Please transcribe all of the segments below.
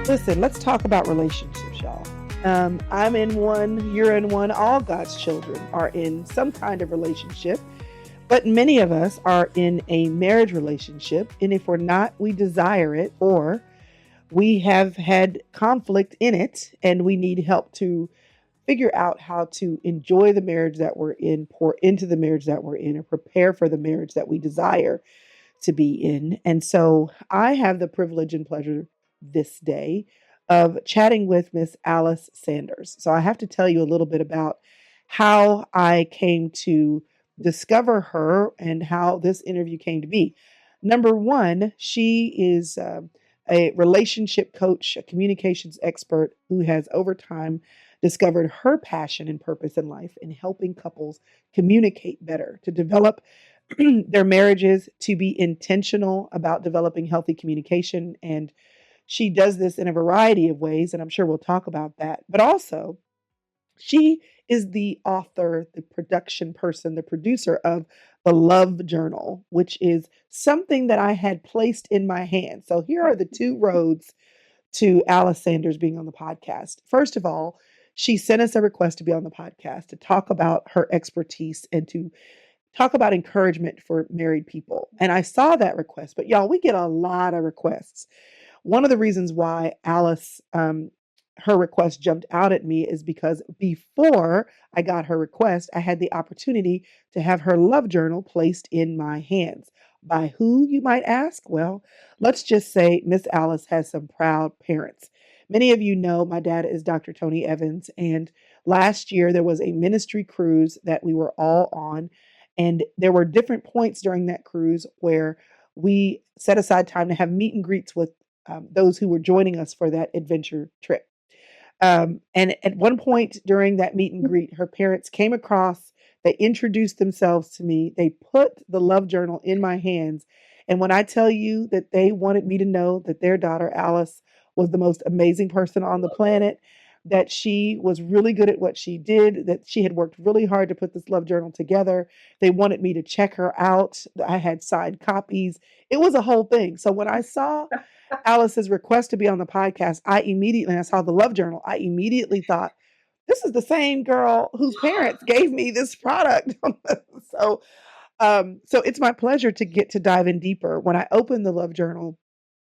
Listen, let's talk about relationships, y'all. I'm in one, you're in one, all God's children are in some kind of relationship, but many of us are in a marriage relationship. And if we're not, we desire it, or we have had conflict in it and we need help to figure out how to enjoy the marriage that we're in, pour into the marriage that we're in, or prepare for the marriage that we desire to be in. And so I have the privilege and pleasure this day of chatting with Miss Alice Sanders. So I have to tell you a little bit about how I came to discover her and how this interview came to be. Number one, she is a relationship coach, a communications expert who has over time discovered her passion and purpose in life in helping couples communicate better, to develop their marriages, to be intentional about developing healthy communication. And she does this in a variety of ways, and I'm sure we'll talk about that. But also, she is the author, the production person, the producer of the Love Journal, which is something that I had placed in my hand. So here are the two roads to Alice Sanders being on the podcast. First of all, she sent us a request to be on the podcast to talk about her expertise and to talk about encouragement for married people. And I saw that request, but y'all, we get a lot of requests. One of the reasons why Alice, her request jumped out at me is because before I got her request, I had the opportunity to have her love journal placed in my hands. By who, you might ask? Well, let's just say Miss Alice has some proud parents. Many of you know my dad is Dr. Tony Evans, and last year there was a ministry cruise that we were all on, and there were different points during that cruise where we set aside time to have meet and greets with those who were joining us for that adventure trip. And at one point during that meet and greet, her parents came across, they introduced themselves to me, they put the love journal in my hands. And when I tell you that they wanted me to know that their daughter, Alice, was the most amazing person on the planet, that she was really good at what she did, that she had worked really hard to put this love journal together. They wanted me to check her out. I had signed copies. It was a whole thing. So when I saw Alice's request to be on the podcast, I saw the love journal. I immediately thought, this is the same girl whose parents gave me this product. so, so it's my pleasure to get to dive in deeper. When I opened the love journal,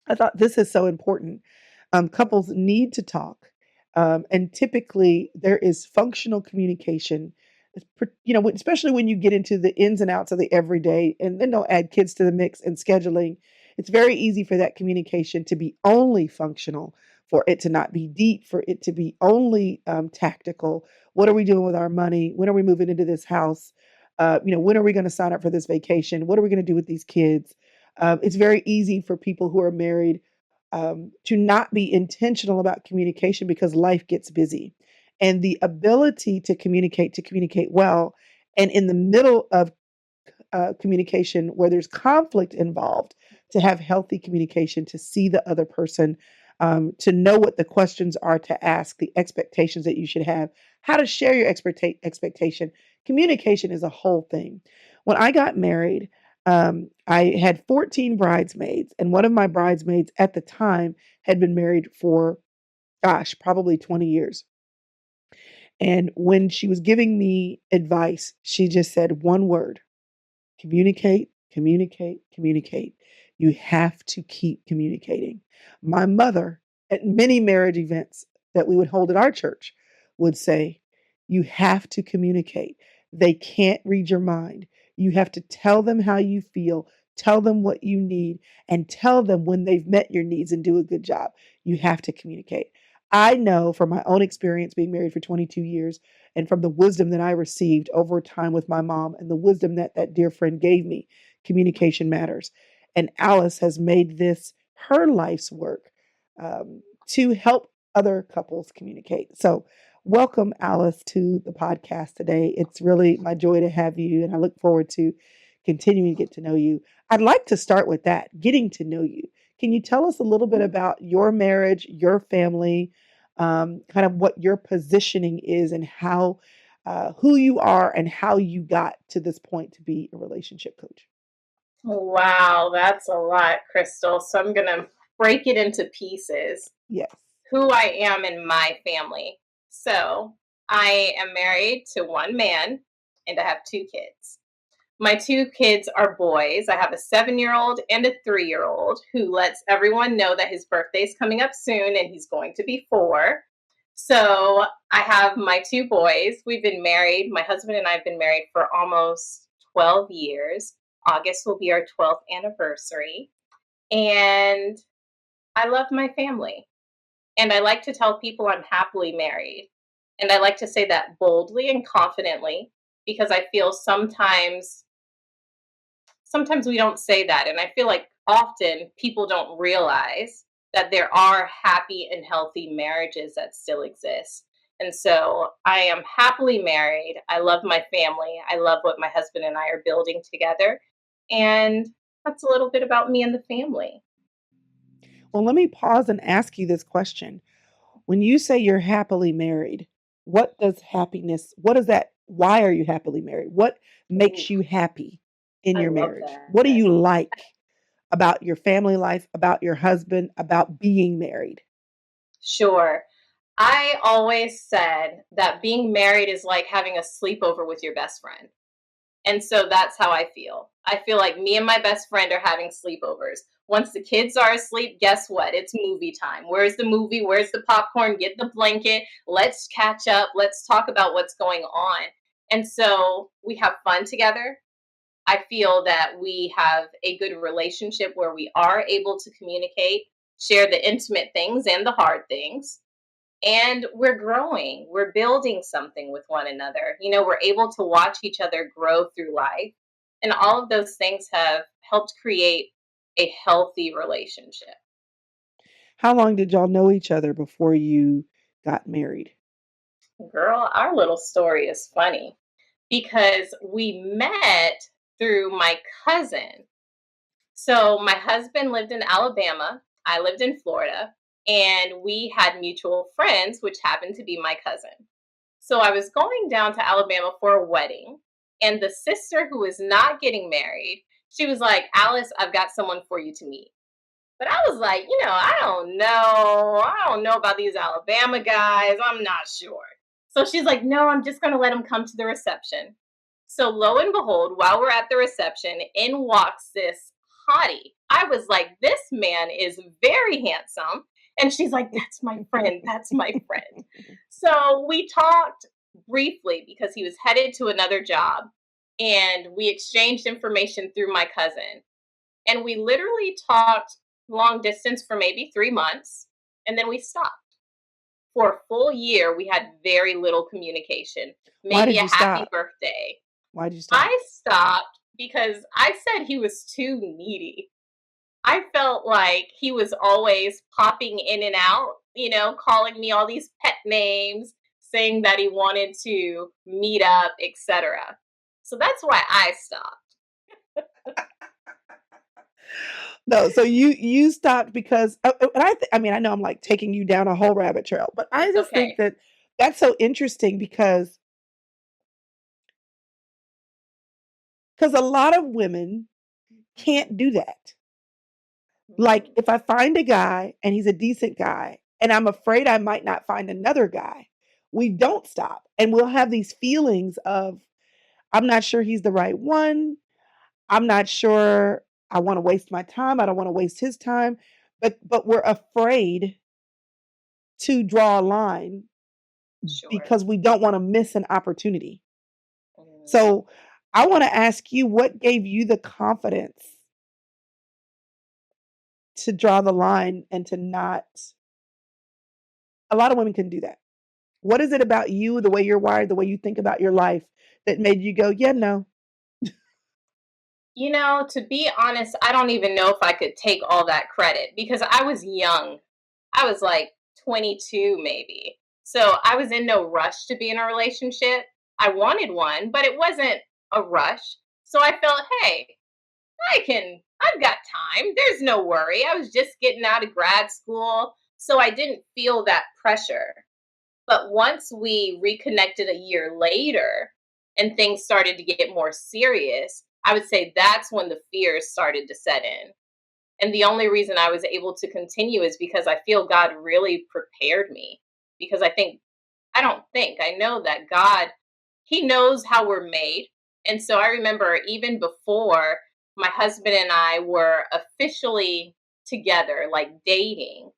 I thought this is so important. Couples need to talk. And typically there is functional communication, especially when you get into the ins and outs of the everyday, and then don't add kids to the mix and scheduling. It's very easy for that communication to be only functional, for it to not be deep, for it to be only tactical. What are we doing with our money? When are we moving into this house? When are we going to sign up for this vacation? What are we going to do with these kids? It's very easy for people who are married to not be intentional about communication because life gets busy. And the ability to communicate well, and in the middle of communication where there's conflict involved, to have healthy communication, to see the other person, to know what the questions are to ask, the expectations that you should have, how to share your expectation. Communication is a whole thing. When I got married, I had 14 bridesmaids, and one of my bridesmaids at the time had been married for, gosh, probably 20 years. And when she was giving me advice, she just said one word: communicate, communicate, communicate. You have to keep communicating. My mother, at many marriage events that we would hold at our church, would say, you have to communicate. They can't read your mind. You have to tell them how you feel, tell them what you need, and tell them when they've met your needs and do a good job. You have to communicate. I know from my own experience being married for 22 years, and from the wisdom that I received over time with my mom and the wisdom that that dear friend gave me, communication matters. And Alice has made this her life's work, to help other couples communicate. So welcome, Alice, to the podcast today. It's really my joy to have you, and I look forward to continuing to get to know you. I'd like to start with that, getting to know you. Can you tell us a little bit about your marriage, your family, kind of what your positioning is, and how, who you are, and how you got to this point to be a relationship coach? Wow, that's a lot, Crystal. So I'm going to break it into pieces, Yes. who I am in my family. So I am married to one man and I have two kids. My two kids are boys. I have a 7-year-old and a 3-year-old who lets everyone know that his birthday is coming up soon and he's going to be 4. So I have my two boys. We've been married. My husband and I have been married for almost 12 years. August will be our 12th anniversary. And I love my family. And I like to tell people I'm happily married. And I like to say that boldly and confidently because I feel sometimes we don't say that. And I feel like often people don't realize that there are happy and healthy marriages that still exist. And so I am happily married. I love my family. I love what my husband and I are building together. And that's a little bit about me and the family. Well, let me pause and ask you this question. When you say you're happily married, what is that? Why are you happily married? What Ooh, makes you happy in I your love marriage? What do that. you like about your family life, about your husband, about being married? Sure. I always said that being married is like having a sleepover with your best friend. And so that's how I feel. I feel like me and my best friend are having sleepovers. Once the kids are asleep, guess what? It's movie time. Where's the movie? Where's the popcorn? Get the blanket. Let's catch up. Let's talk about what's going on. And so we have fun together. I feel that we have a good relationship where we are able to communicate, share the intimate things and the hard things, and we're growing, we're building something with one another. We're able to watch each other grow through life, and all of those things have helped create a healthy relationship. How long did y'all know each other before you got married? Girl, our little story is funny because we met through my cousin. So my husband lived in Alabama, I lived in Florida, and we had mutual friends which happened to be my cousin. So I was going down to Alabama for a wedding, and the sister who was not getting married, she was like, "Alice, I've got someone for you to meet." But I was like, I don't know. I don't know about these Alabama guys. I'm not sure. So she's like, "No, I'm just going to let them come to the reception." So lo and behold, while we're at the reception, in walks this hottie. I was like, "This man is very handsome." And she's like, "That's my friend. That's my friend." So we talked briefly because he was headed to another job, and we exchanged information through my cousin. And we literally talked long distance for maybe 3 months, and then we stopped. For a full year, we had very little communication, Why maybe did a you happy stop? birthday. Why did you stop? I stopped because I said he was too needy. I felt like he was always popping in and out, calling me all these pet names, saying that he wanted to meet up, etc. So that's why I stopped. No, so you stopped because and I mean I know I'm like taking you down a whole rabbit trail, but I It's just think okay. that that's so interesting because a lot of women can't do that. Like Mm, if I find a guy and he's a decent guy and I'm afraid I might not find another guy, we don't stop and we'll have these feelings of I'm not sure he's the right one. I'm not sure I want to waste my time. I don't want to waste his time. But we're afraid to draw a line sure. because we don't want to miss an opportunity. Mm. So I want to ask you what gave you the confidence to draw the line and to not a lot of women can do that. What is it about you, the way you're wired, the way you think about your life that made you go, yeah, no? To be honest, I don't even know if I could take all that credit because I was young. I was like 22, maybe. So I was in no rush to be in a relationship. I wanted one, but it wasn't a rush. So I felt, hey, I've got time. There's no worry. I was just getting out of grad school. So I didn't feel that pressure. But once we reconnected a year later and things started to get more serious, I would say that's when the fears started to set in. And the only reason I was able to continue is because I feel God really prepared me. Because I know that God, He knows how we're made. And so I remember even before my husband and I were officially together, like dating,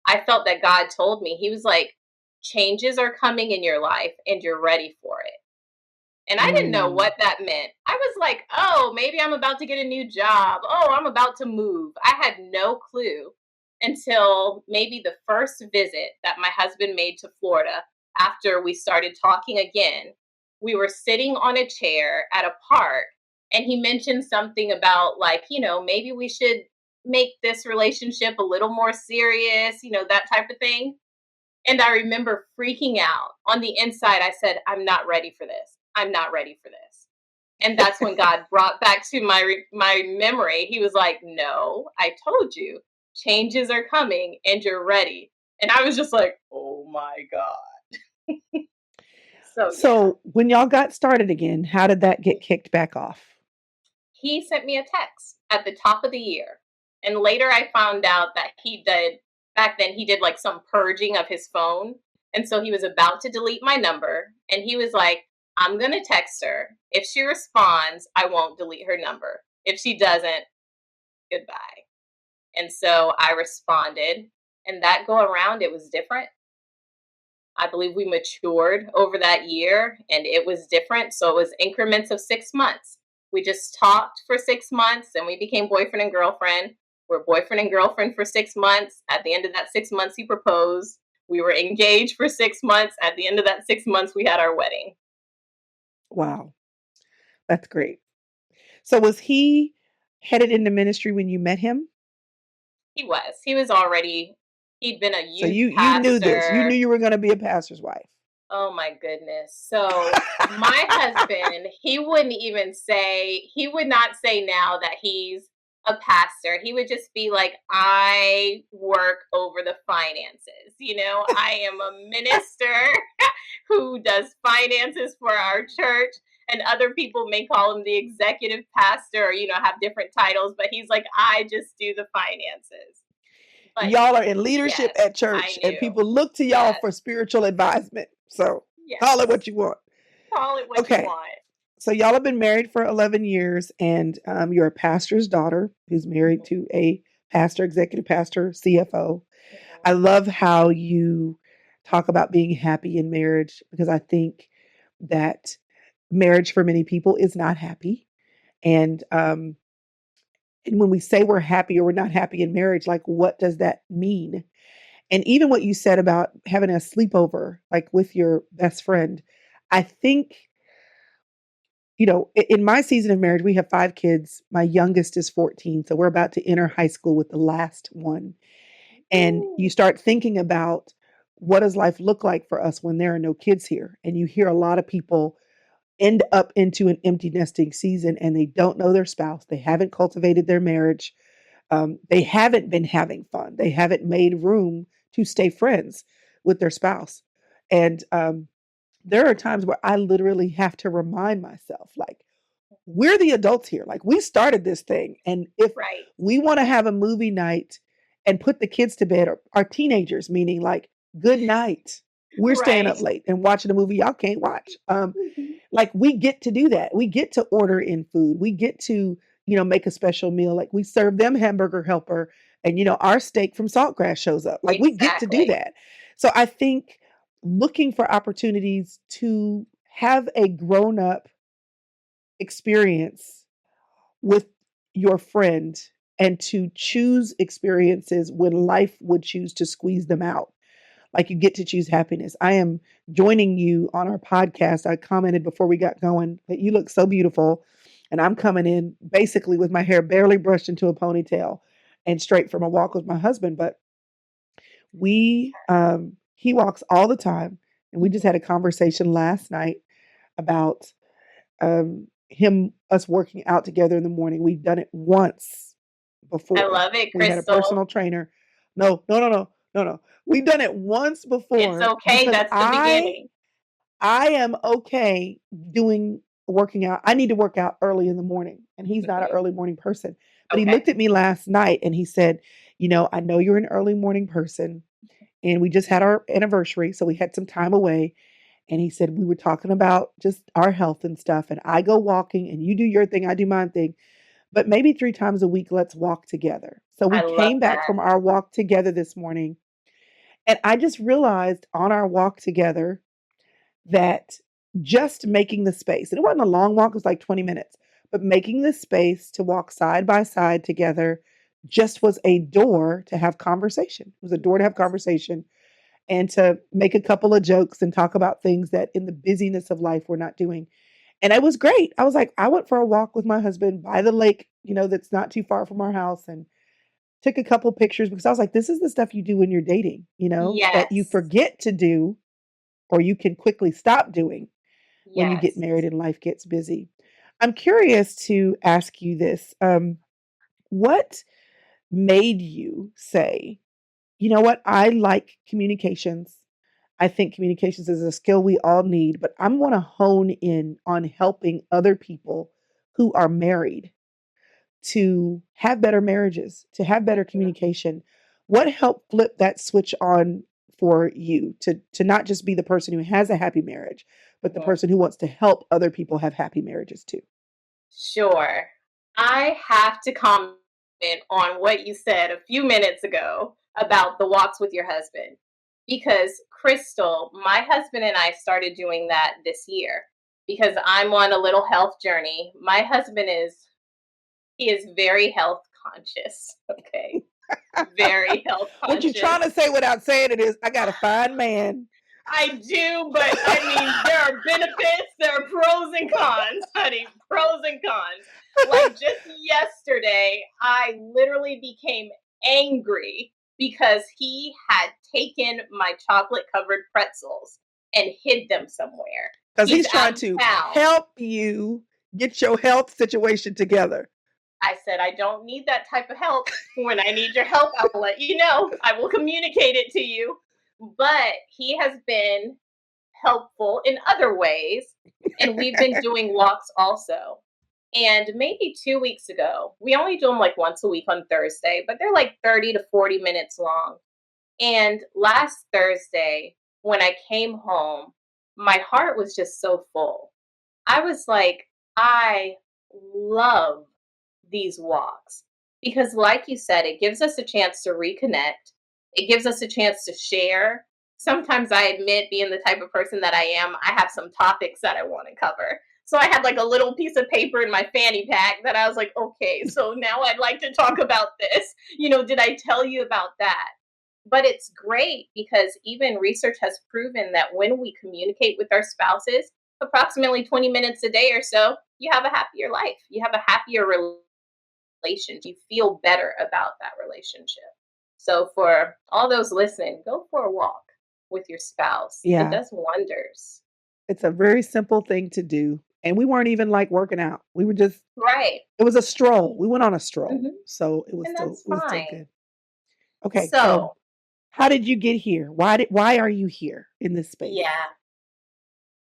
I felt that God told me, He was like, changes are coming in your life and you're ready for it. And I didn't know Mm. what that meant. I was like, oh, maybe I'm about to get a new job. Oh, I'm about to move. I had no clue until maybe the first visit that my husband made to Florida after we started talking again. We were sitting on a chair at a park, and he mentioned something about, like, maybe we should make this relationship a little more serious, that type of thing. And I remember freaking out. On the inside, I said, I'm not ready for this. I'm not ready for this. And that's when God brought back to my memory. He was like, "No, I told you, changes are coming and you're ready." And I was just like, "Oh my God." So yeah, So when y'all got started again, how did that get kicked back off? he sent me a text at the top of the year. And later I found out that back then he did like some purging of his phone. And so he was about to delete my number. And he was like, I'm going to text her. If she responds, I won't delete her number. If she doesn't, goodbye. And so I responded. And that go around, it was different. I believe we matured over that year and it was different. So it was increments of 6 months. We just talked for 6 months and we became boyfriend and girlfriend. We're boyfriend and girlfriend for 6 months. At the end of that 6 months, he proposed. We were engaged for 6 months. At the end of that 6 months, we had our wedding. Wow, that's great. So was he headed into ministry when you met him? He was. He'd been a So youth you knew this. You knew pastor. you were going to be a pastor's wife. Oh my goodness. So my husband, he would not say now that he's a pastor. He would just be like, I work over the finances. I am a minister who does finances for our church. And other people may call him the executive pastor or, have different titles, but he's like, I just do the finances. But Y'all are in leadership yes, at I church and knew. people look to y'all Yes, for spiritual advisement. So call it yes. what you want. Call it what you Okay. want. So y'all have been married for 11 years and you're a pastor's daughter who's married to a pastor, executive pastor, CFO. I Mhm. love how you talk about being happy in marriage because I think that marriage for many people is not happy. And when we say we're happy or we're not happy in marriage, like what does that mean? And even what you said about having a sleepover, like with your best friend, I think, in my season of marriage, we have 5 kids. My youngest is 14. So we're about to enter high school with the last one. And you Ooh, start thinking about what does life look like for us when there are no kids here? And you hear a lot of people end up into an empty nesting season and they don't know their spouse. They haven't cultivated their marriage. They haven't been having fun. They haven't made room to stay friends with their spouse. And there are times where I literally have to remind myself, like, we're the adults here. Like, we started this thing. And if right, we want to have a movie night and put the kids to bed, or our teenagers, meaning like, good night, we're staying right. up late and watching a movie y'all can't watch. Mhm. Like we get to do that. We get to order in food. We get to, make a special meal. Like we serve them hamburger helper and our steak from Saltgrass shows up. Like we get to do Exactly. that. So I think looking for opportunities to have a grown up experience with your friend and to choose experiences when life would choose to squeeze them out. Like you get to choose happiness. I am joining you on our podcast. I commented before we got going that you look so beautiful. And I'm coming in basically with my hair barely brushed into a ponytail and straight from a walk with my husband. But he walks all the time. And we just had Mhm. a conversation last night about us working out together in the morning. We've done it once I before. love it, We had a personal Crystal. trainer. No, no, no, no, no, no. We've done it once It's before okay. because That's the I beginning. I am okay doing working out. I need to work out early in the morning, and he's not an Mhm. early morning person. But he Okay. looked at me last night and he said, I know you're an early morning person and we just had our anniversary. So we had some time away. And he said, we were talking about just our health and stuff. And I go walking and you do your thing, I do my thing. But maybe 3 times a week, let's walk together. So we I love came back that. from our walk together this morning. And I just realized on our walk together that just making the space, and it wasn't a long walk, it was like 20 minutes, but making the space to walk side by side together just was a door to have conversation. It was a door to have conversation and to make a couple of jokes and talk about things that in the busyness of life we're not doing. And it was great. I was like, I went for a walk with my husband by the lake, that's not too far from our house and took a couple pictures because I was like, this is the stuff you do when you're dating, that you Yes. forget to do or you can quickly stop doing when you get Yes. married and life gets busy. I'm curious to ask you this. What made you say, you know what, I like communications. I think communications is a skill we all need, but I'm going to hone in on helping other people who are married to have better marriages, to have better Mhm. communication. What helped flip that switch on for you to not just be the person who has a happy marriage, but the Mhm. person who wants to help other people have happy marriages too? Sure. I have to comment on what you said a few minutes ago about the walks with your husband. Because Crystal, my husband and I started doing that this year because I'm on a little health journey. My husband he is very health conscious, okay? Very health What you conscious. trying to say without saying it is, I got a fine man. I do, but I mean, there are benefits, there are pros and cons, honey, pros and cons. Like just yesterday, I literally became angry because he had taken my chocolate covered pretzels and hid them somewhere. Because He's he's out trying of to town. help you get your health situation together. I said, I don't need that type of help. When I need your help, I will let you know. I will communicate it to you. But he has been helpful in other ways. And we've been doing walks also. And maybe 2 weeks ago, we only do them like once a week on Thursday, but they're like 30 to 40 minutes long. And last Thursday, when I came home, my heart was just so full. I was like, I love these walks because, like you said, it gives us a chance to reconnect. It gives us a chance to share. Sometimes I admit, being the type of person that I am, I have some topics that I want to cover. So I had like a little piece of paper in my fanny pack that I was like, okay, so now I'd like to talk about this. Did I tell you about that? But it's great because even research has proven that when we communicate with our spouses, approximately 20 minutes a day or so, you have a happier life. You have a happier relationship. You feel better about that relationship. So, for all those listening, go for a walk with your spouse. It Yeah, does wonders. it's a very simple thing to do. And we weren't even like working out. We were just, Right. it was a stroll. We went on a stroll. Hmm. So it was And still, that's it was still fine. good. Okay. So So, how did you get here? Why are you here in this space? yeah,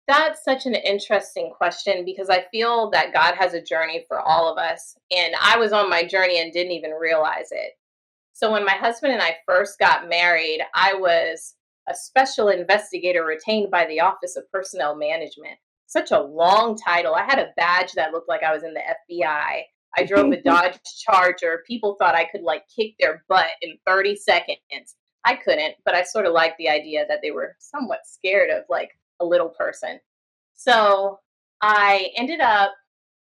that's such an interesting question because I feel that God has a journey for all of us. And I was on my journey and didn't even realize it. So when my husband and I first got married, I was a special investigator retained by the Office of Personnel Management. Such a long title. I had a badge that looked like I was in the FBI. I drove a Dodge Charger. People thought I could like kick their butt in 30 seconds. I couldn't, but I sort of liked the idea that they were somewhat scared of like a little person. So I ended up,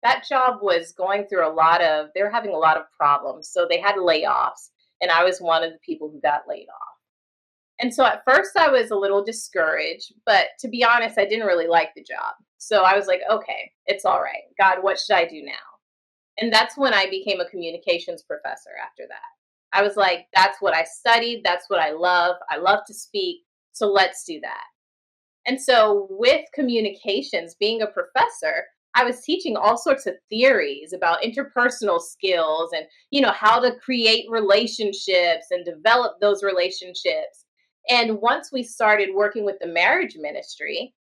that job was going through they were having a lot of problems. So they had layoffs, and I was one of the people who got laid off. And so at first I was a little discouraged, but to be honest, I didn't really like the job. So I was like, okay, it's all right. God, what should I do now? And that's when I became a communications professor after that. I was like, that's what I studied. That's what I love. I love to speak. So let's do that. And so, with communications, being a professor, I was teaching all sorts of theories about interpersonal skills and, how to create relationships and develop those relationships. And once we started working with the marriage ministry,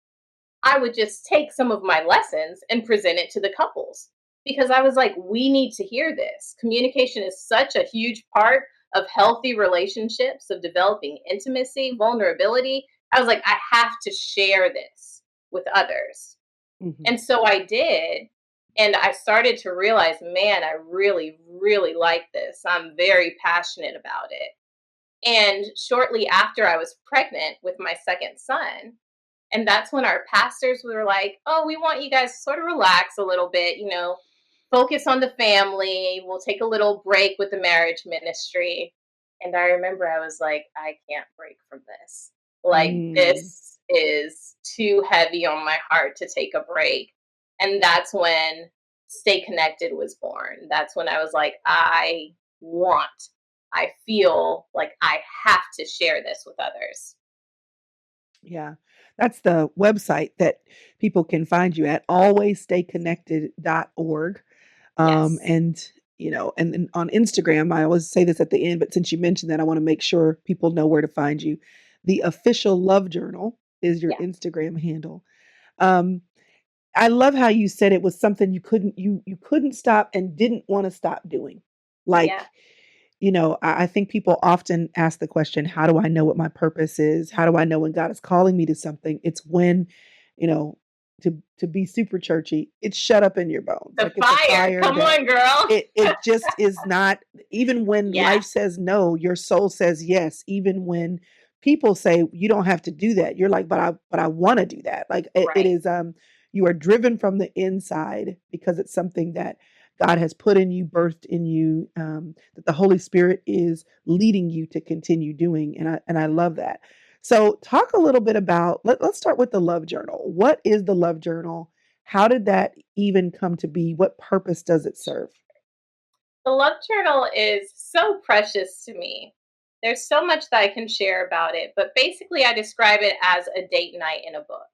I would just take some of my lessons and present it to the couples. because I was like, we need to hear this. Communication is such a huge part of healthy relationships, of developing intimacy, vulnerability. I was like, I have to share this with others. Hmm. And so I did. And I started to realize, man, I really, really like this. I'm very passionate about it. And shortly after, I was pregnant with my second son. And that's when our pastors were like, oh, we want you guys to sort of relax a little bit, focus on the family. We'll take a little break with the marriage ministry. And I remember I was like, I can't break from this. Like, Mm. this is too heavy on my heart to take a break. And that's when Stay Connected was born. That's when I was like, want, I feel like I have to share this with others. Yeah. That's the website that people can find you at, alwaysstayconnected.org. Yes. And and then on Instagram, I always say this at the end, but since you mentioned that, I want to make sure people know where to find you. The Official Love Journal is your Yeah. Instagram handle. Um, I love how you said it was something you couldn't stop and didn't want to stop doing. Yeah. Like, I think people often ask the question, how do I know what my purpose is? How do I know when God is calling me to something? It's when, you know, to be super churchy, it's shut up in your bones. The Like it's a fire. fire Come that on, girl. it just is not, even when Yeah. life says no, your soul says yes. Even when people say you don't have to do that, you're like, but I want to do that. Like it Right. is you are driven from the inside because it's something that God has put in you, birthed in you, that the Holy Spirit is leading you to continue doing. And I love that. So talk a little bit about, let's start with the love journal. What is the love journal? How did that even come to be? What purpose does it serve? The love journal is so precious to me. There's so much that I can share about it, but basically, I describe it as a date night in a book.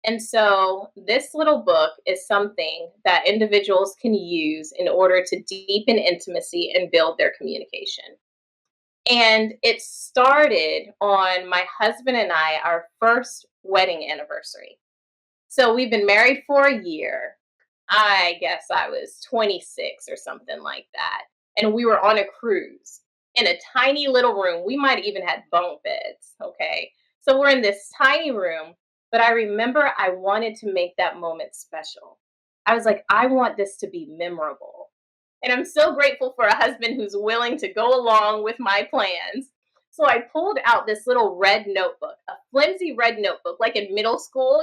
And so, this little book is something that individuals can use in order to deepen intimacy and build their communication. And it started on my husband and I, our first wedding anniversary. So, we've been married for a year. I guess I was 26 or something like that. And we were on a cruise in a tiny little room. We might even had bunk beds. Okay. So we're in this tiny room, but I remember I wanted to make that moment special. I was like, I want this to be memorable. And I'm so grateful for a husband who's willing to go along with my plans. So I pulled out this little red notebook, a flimsy red notebook, like in middle school,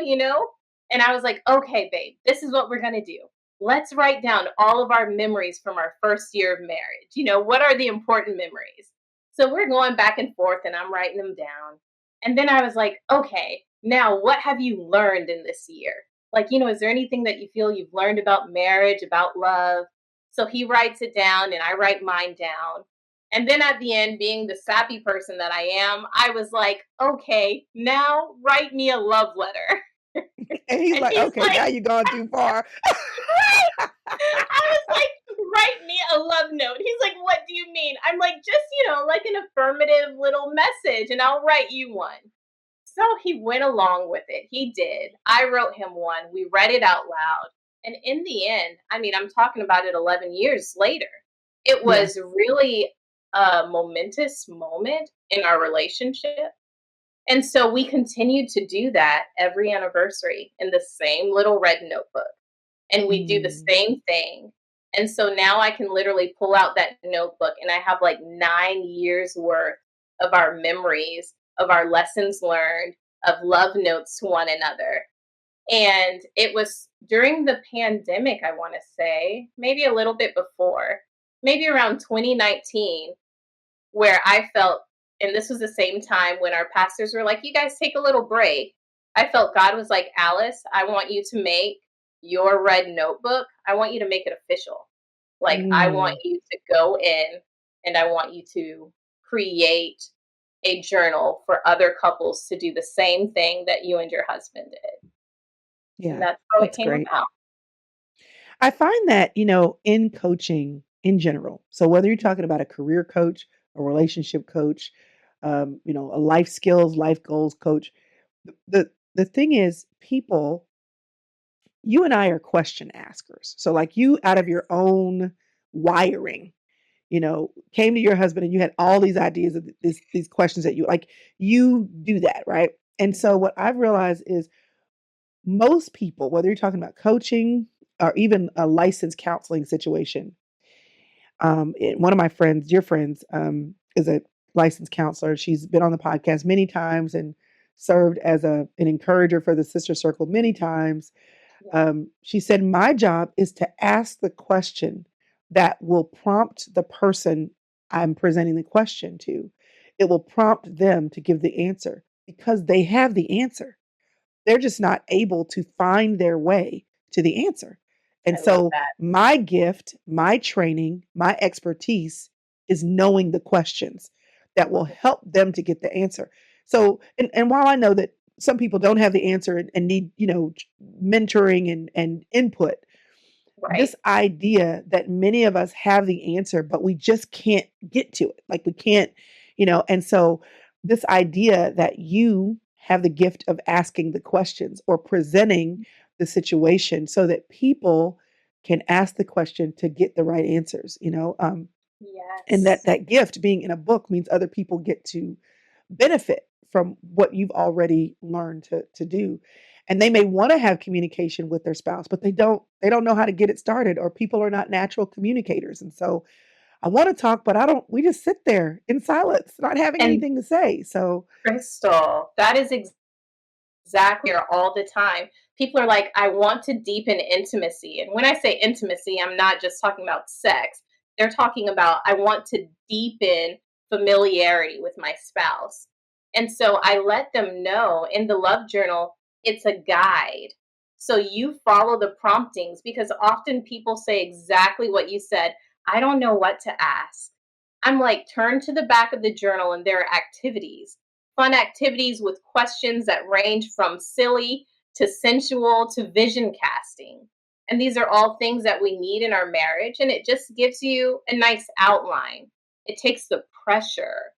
and I was like, okay, babe, this is what we're going to do. Let's write down all of our memories from our first year of marriage. What are the important memories? So we're going back and forth, and I'm writing them down. And then I was like, okay, now what have you learned in this year? Like, is there anything that you feel you've learned about marriage, about love? So he writes it down, and I write mine down. And then at the end, being the sappy person that I am, I was like, okay, now write me a love letter. And he's And like, he's okay, like, now you've gone too far. right. I was like, write me a love note. He's like, what do you mean? I'm like, just, like an affirmative little message, and I'll write you one. So he went along with it. He did. I wrote him one. We read it out loud. And in the end, I mean, I'm talking about it 11 years later. It Yeah. was really a momentous moment in our relationship. And so we continued to do that every anniversary in the same little red notebook. And we do the Mm, same thing. And so now I can literally pull out that notebook and I have like 9 years worth of our memories, of our lessons learned, of love notes to one another. And it was during the pandemic, I want to say, maybe a little bit before, maybe around 2019, where I felt, and this was the same time when our pastors were like, you guys take a little break. I felt God was like, Alice, I want you to make your red notebook, I want you to make it official. Like, I want mm, you to go in and I want you to create a journal for other couples to do the same thing that you and your husband did. And yeah, that's how it that's came great. about. I find that, in coaching in general, so whether you're talking about a career coach, a relationship coach, a life skills, life goals coach, the thing is, people you and I are question askers. So, like, you out of your own wiring, came to your husband and you had all these ideas of these questions that you like, you do that, right? And so, what I've realized is most people, whether you're talking about coaching or even a licensed counseling situation, one of my friends, dear friends, is a licensed counselor. She's been on the podcast many times and served as an encourager for the sister circle many times. Yeah. She said, my job is to ask the question that will prompt the person I'm presenting the question to. It will prompt them to give the answer because they have the answer. They're just not able to find their way to the answer. And I love so, that. my gift, my training, my expertise is knowing the questions that will help them to get the answer. So, and while I know that some people don't have the answer and need, mentoring and input, Right. this idea that many of us have the answer, but we just can't get to it. Like we can't, and so this idea that you have the gift of asking the questions or presenting the situation so that people can ask the question to get the right answers, and that Yes. that gift being in a book means other people get to benefit from what you've already learned to do. And they may want to have communication with their spouse, but they don't know how to get it started, or people are not natural communicators. And so I want to talk, but I don't we just sit there in silence, not having And anything to say. So Crystal, that is exactly or all the time. People are like, I want to deepen intimacy. And when I say intimacy, I'm not just talking about sex. They're talking about, I want to deepen familiarity with my spouse. And so I let them know in the love journal, it's a guide. So you follow the promptings because often people say exactly what you said. I don't know what to ask. I'm like, turn to the back of the journal and there are activities, fun activities with questions that range from silly to sensual to vision casting. And these are all things that we need in our marriage. And it just gives you a nice outline. It takes the pressure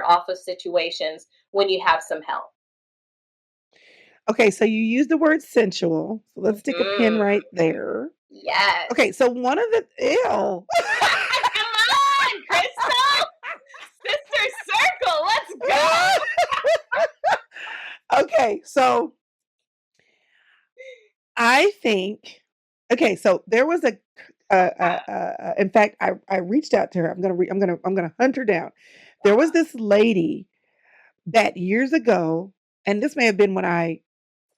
off of situations when you have some help. okay, so you use the word sensual. So let's stick a pin Mhm. right there. Yes. Okay, so one of the ew. Come on, Crystal. Sister Circle. Let's go. Okay, so I think okay, so there was in fact, I reached out to her. I'm gonna hunt her down. There was this lady that years ago, and this may have been when I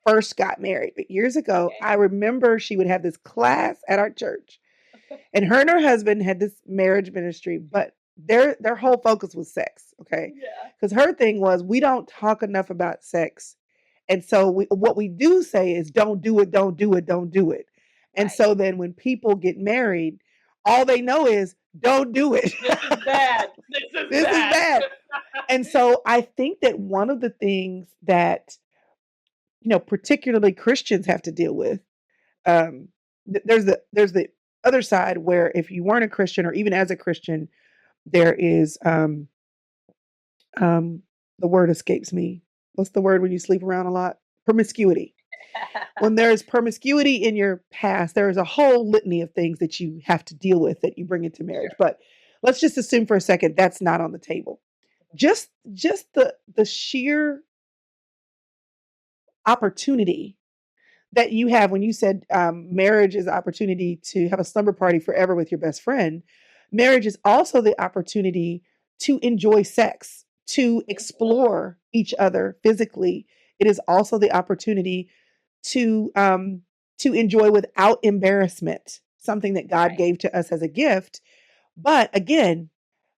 first got married, but years ago, Okay. I remember she would have this class at our church, and her and her husband had this marriage ministry, but their whole focus was sex. Okay, Yeah. because her thing was we don't talk enough about sex, and so what we do say is don't do it, don't do it, don't do it. And Right. so then when people get married, all they know is don't do it. This is bad. This is This is bad. bad. And so I think that one of the things that particularly Christians have to deal with, um, there's the other side where if you weren't a Christian or even as a Christian, there is um, the word escapes me. What's the word when you sleep around a lot? Promiscuity. When there's promiscuity in your past, there is a whole litany of things that you have to deal with that you bring into marriage. Sure. But let's just assume for a second that's not on the table. Just the sheer opportunity that you have when you said marriage is opportunity to have a slumber party forever with your best friend. Marriage is also the opportunity to enjoy sex, to Mhm. explore each other physically. It is also the opportunity to um, to enjoy without embarrassment, something that God Right. gave to us as a gift. But again,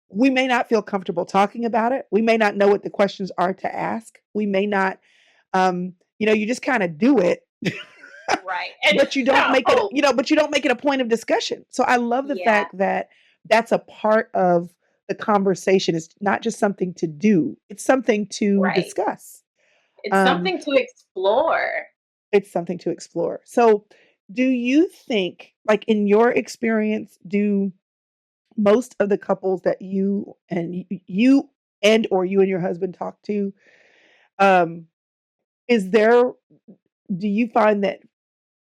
we may not feel comfortable talking about it. We may not know what the questions are to ask. We may not, you just kind of do it. Right. And But you don't make it, oh, but you don't make it a point of discussion. So I love the yeah, fact that that's a part of the conversation. It's not just something to do, it's something to right. discuss. It's Um, something to explore. it's something to explore. So, do you think, like in your experience, do most of the couples that you and your husband talk to, um, is there, do you find that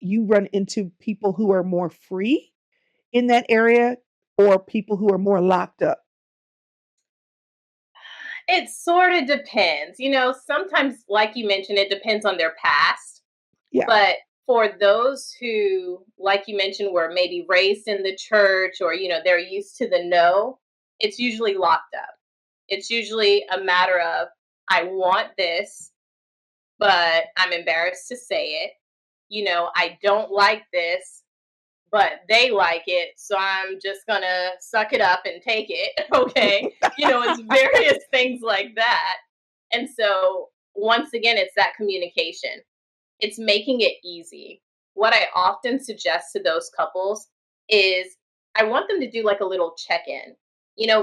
you run into people who are more free in that area or people who are more locked up? It sort of depends. Sometimes, like you mentioned, it depends on their past. Yeah. But for those who, like you mentioned, were maybe raised in the church or, they're used to the no, it's usually locked up. It's usually a matter of, I want this, but I'm embarrassed to say it. I don't like this, but they like it. So I'm just going to suck it up and take it. Okay. It's various things like that. And so, once again, it's that communication. It's making it easy. What I often suggest to those couples is I want them to do like a little check in.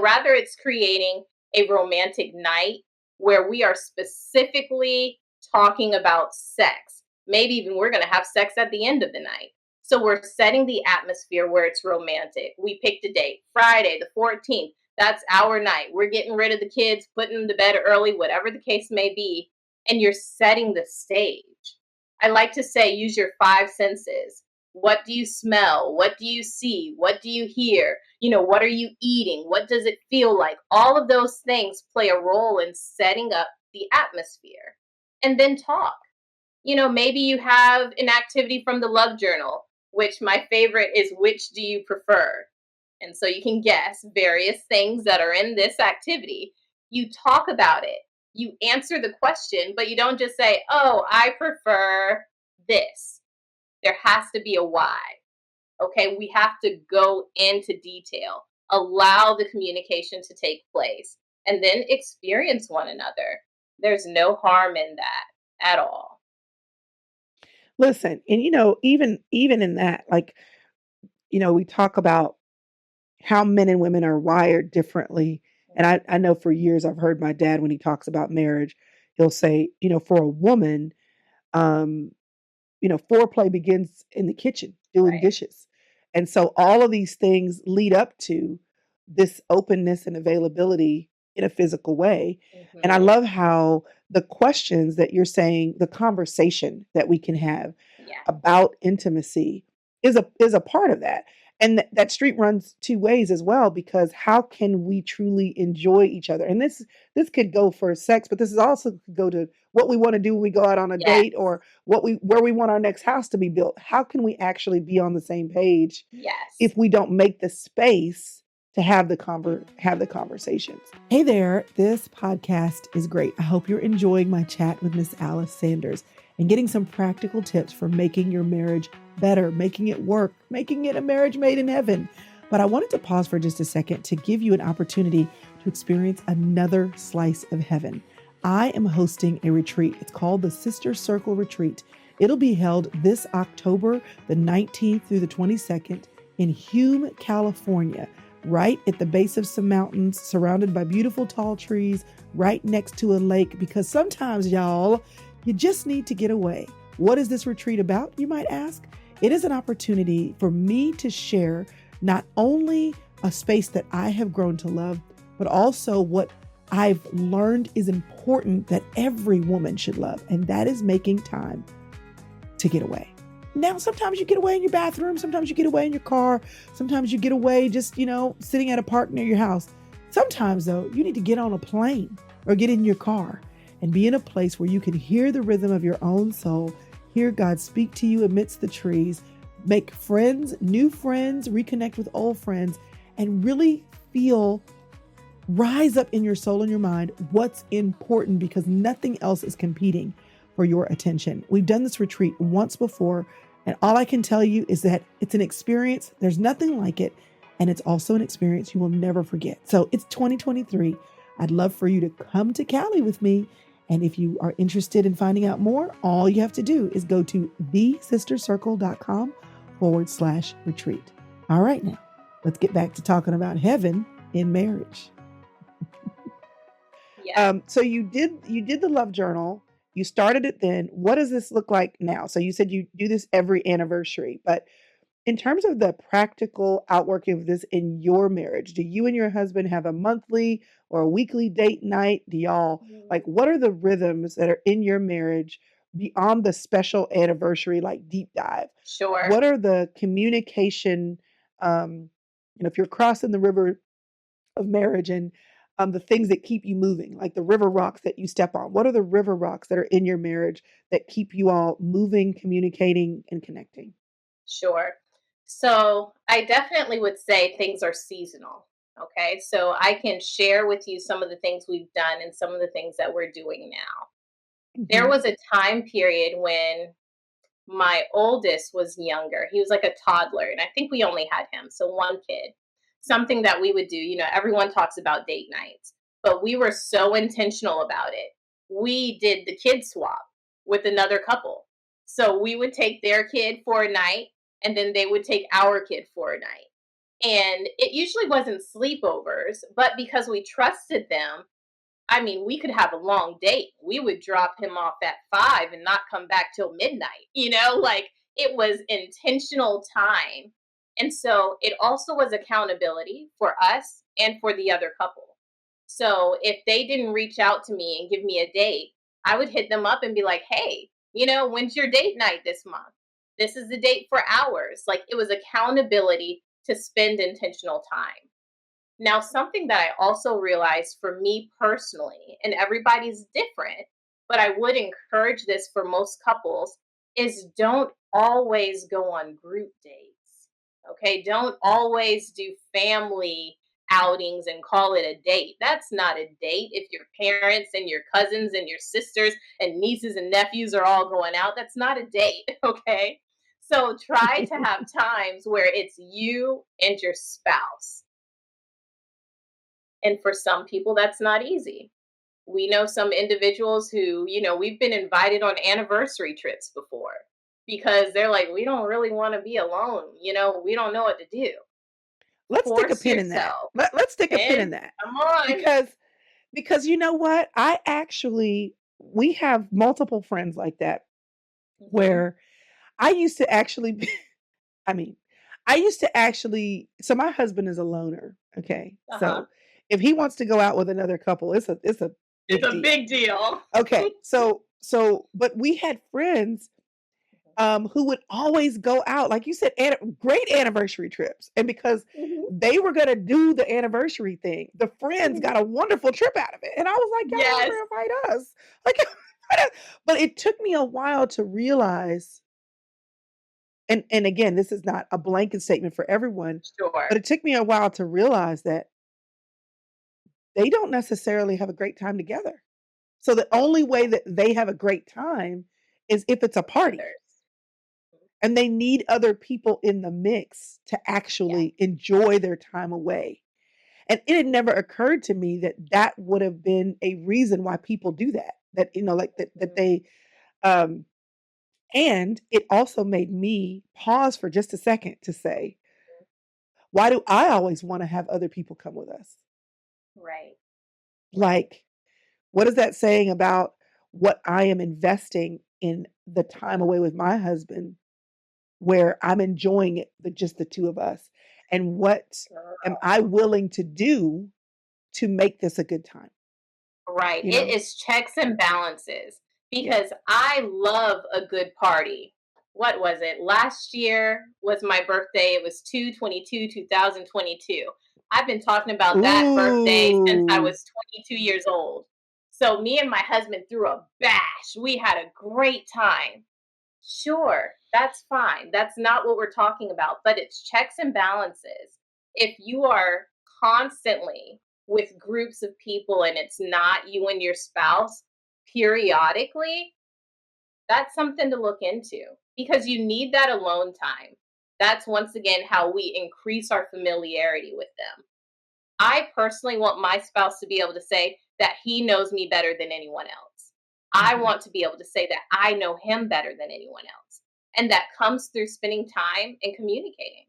Rather it's creating a romantic night where we are specifically talking about sex. Maybe even we're going to have sex at the end of the night. So we're setting the atmosphere where it's romantic. We picked a date, Friday the 14th. That's our night. We're getting rid of the kids, putting them to bed early, whatever the case may be. And you're setting the stage. I like to say, use your five senses. What do you smell? What do you see? What do you hear? What are you eating? What does it feel like? All of those things play a role in setting up the atmosphere. And then talk. Maybe you have an activity from the love journal, which my favorite is, which do you prefer? And so you can guess various things that are in this activity. You talk about it. You answer the question, but you don't just say, oh, I prefer this. There has to be a why. Okay, we have to go into detail, allow the communication to take place, and then experience one another. There's no harm in that at all. Listen, and even in that, like, we talk about how men and women are wired differently. And I know for years I've heard my dad when he talks about marriage, he'll say, for a woman, um, foreplay begins in the kitchen doing Right. dishes. And so all of these things lead up to this openness and availability in a physical way. And I Mm-hmm. love how the questions that you're saying, the conversation that we can have Yeah. about intimacy is a part of that. And that street runs two ways as well, because how can we truly enjoy each other? And this could go for sex, but this is also could go to what we want to do when we go out on a Yes. date, or where we want our next house to be built. How can we actually be on the same page Yes. if we don't make the space to have the conversations? Hey there, this podcast is great. I hope you're enjoying my chat with Miss Alice Sanders and getting some practical tips for making your marriage better, making it work, making it a marriage made in heaven. But I wanted to pause for just a second to give you an opportunity to experience another slice of heaven. I am hosting a retreat. It's called the Sister Circle Retreat. It'll be held this October, the 19th through the 22nd in Hume, California, right at the base of some mountains, surrounded by beautiful tall trees, right next to a lake, because sometimes, y'all, you just need to get away. What is this retreat about, you might ask? It is an opportunity for me to share not only a space that I have grown to love, but also what I've learned is important that every woman should love, and that is making time to get away. Now, sometimes you get away in your bathroom, sometimes you get away in your car, sometimes you get away just, sitting at a park near your house. Sometimes, though, you need to get on a plane or get in your car and be in a place where you can hear the rhythm of your own soul, hear God speak to you amidst the trees, make friends, new friends, reconnect with old friends, and really rise up in your soul and your mind what's important, because nothing else is competing for your attention. We've done this retreat once before, and all I can tell you is that it's an experience. There's nothing like it, and it's also an experience you will never forget. So it's 2023. I'd love for you to come to Cali with me. And if you are interested in finding out more, all you have to do is go to thesistercircle.com/retreat. All right, now let's get back to talking about heaven in marriage. Yeah. So you did the love journal. You started it then. What does this look like now? So you said you do this every anniversary, but in terms of the practical outworking of this in your marriage, do you and your husband have a monthly or a weekly date night? Do y'all, like, what are the rhythms that are in your marriage beyond the special anniversary, like deep dive, Sure. what are the communication, if you're crossing the river of marriage and the things that keep you moving, like the river rocks that you step on? What are the river rocks that are in your marriage that keep you all moving, communicating, and connecting? Sure. So I definitely would say things are seasonal. Okay. So I can share with you some of the things we've done and some of the things that we're doing now. There Hmm. was a time period when my oldest was younger. He was like a toddler, and I think we only had him. So one kid. Something that we would do, everyone talks about date nights, but we were so intentional about it. We did the kid swap with another couple. So we would take their kid for a night, and then they would take our kid for a night. And it usually wasn't sleepovers, but because we trusted them, I mean, we could have a long date. We would drop him off at 5 and not come back till midnight. Like it was intentional time. And so it also was accountability for us and for the other couple. So if they didn't reach out to me and give me a date, I would hit them up and be like, hey, when's your date night this month? This is the date for ours. Like it was accountability to spend intentional time. Now, something that I also realized for me personally, and everybody's different, but I would encourage this for most couples, is don't always go on group dates. Okay. Don't always do family outings and call it a date. That's not a date. If your parents and your cousins and your sisters and nieces and nephews are all going out, that's not a date. Okay. So try to have times where it's you and your spouse, and for some people, that's not easy. We know some individuals who, we've been invited on anniversary trips before because they're like, we don't really want to be alone. We don't know what to do. Let's stick a Force pin in that. yourself. Let's stick a pin in And that come on. because you know what? We have multiple friends like that Hmm. where I used to actually be, I mean, I used to actually, so my husband is a loner. Okay. Uh huh. So if he wants to go out with another couple, it's a It's big a deal. big deal. Okay. But we had friends who would always go out, like you said, great anniversary trips. And because Hmm. they were going to do the anniversary thing, the friends Hmm. got a wonderful trip out of it. And I was like, y'all don't Yes. ever invite us. Like, but it took me a while to realize, and again, this is not a blanket statement for everyone, Sure. but it took me a while to realize that they don't necessarily have a great time together. So the only way that they have a great time is if it's a party. Others. And they need other people in the mix to Yeah. actually enjoy their time away. And it had never occurred to me that that would have been a reason why people do that. That like that Hmm. they um and it also made me pause for just a second to say, why do I always want to have other people come with us? Right. Right. Like, what is that saying about what I am investing in the time away with my husband where I'm enjoying it, just the two of us? And what am Girl. I willing to do to make this a good time? Right. You It know? is checks and balances Yeah. because I love a good party. What was it? Last year was my birthday. It was 2/22, 2022. I've been talking about that birthday since I Ooh. was 22 years old. So me and my husband threw a bash. We had a great time. Sure, that's fine. That's not what we're talking about, but it's checks and balances. If you are constantly with groups of people and it's not you and your spouse periodically, that's something to look into because you need that alone time. That's once again how we increase our familiarity with them. I personally want my spouse to be able to say that he knows me better than anyone else. I Mhm. want to be able to say that I know him better than anyone else. And that comes through spending time and communicating.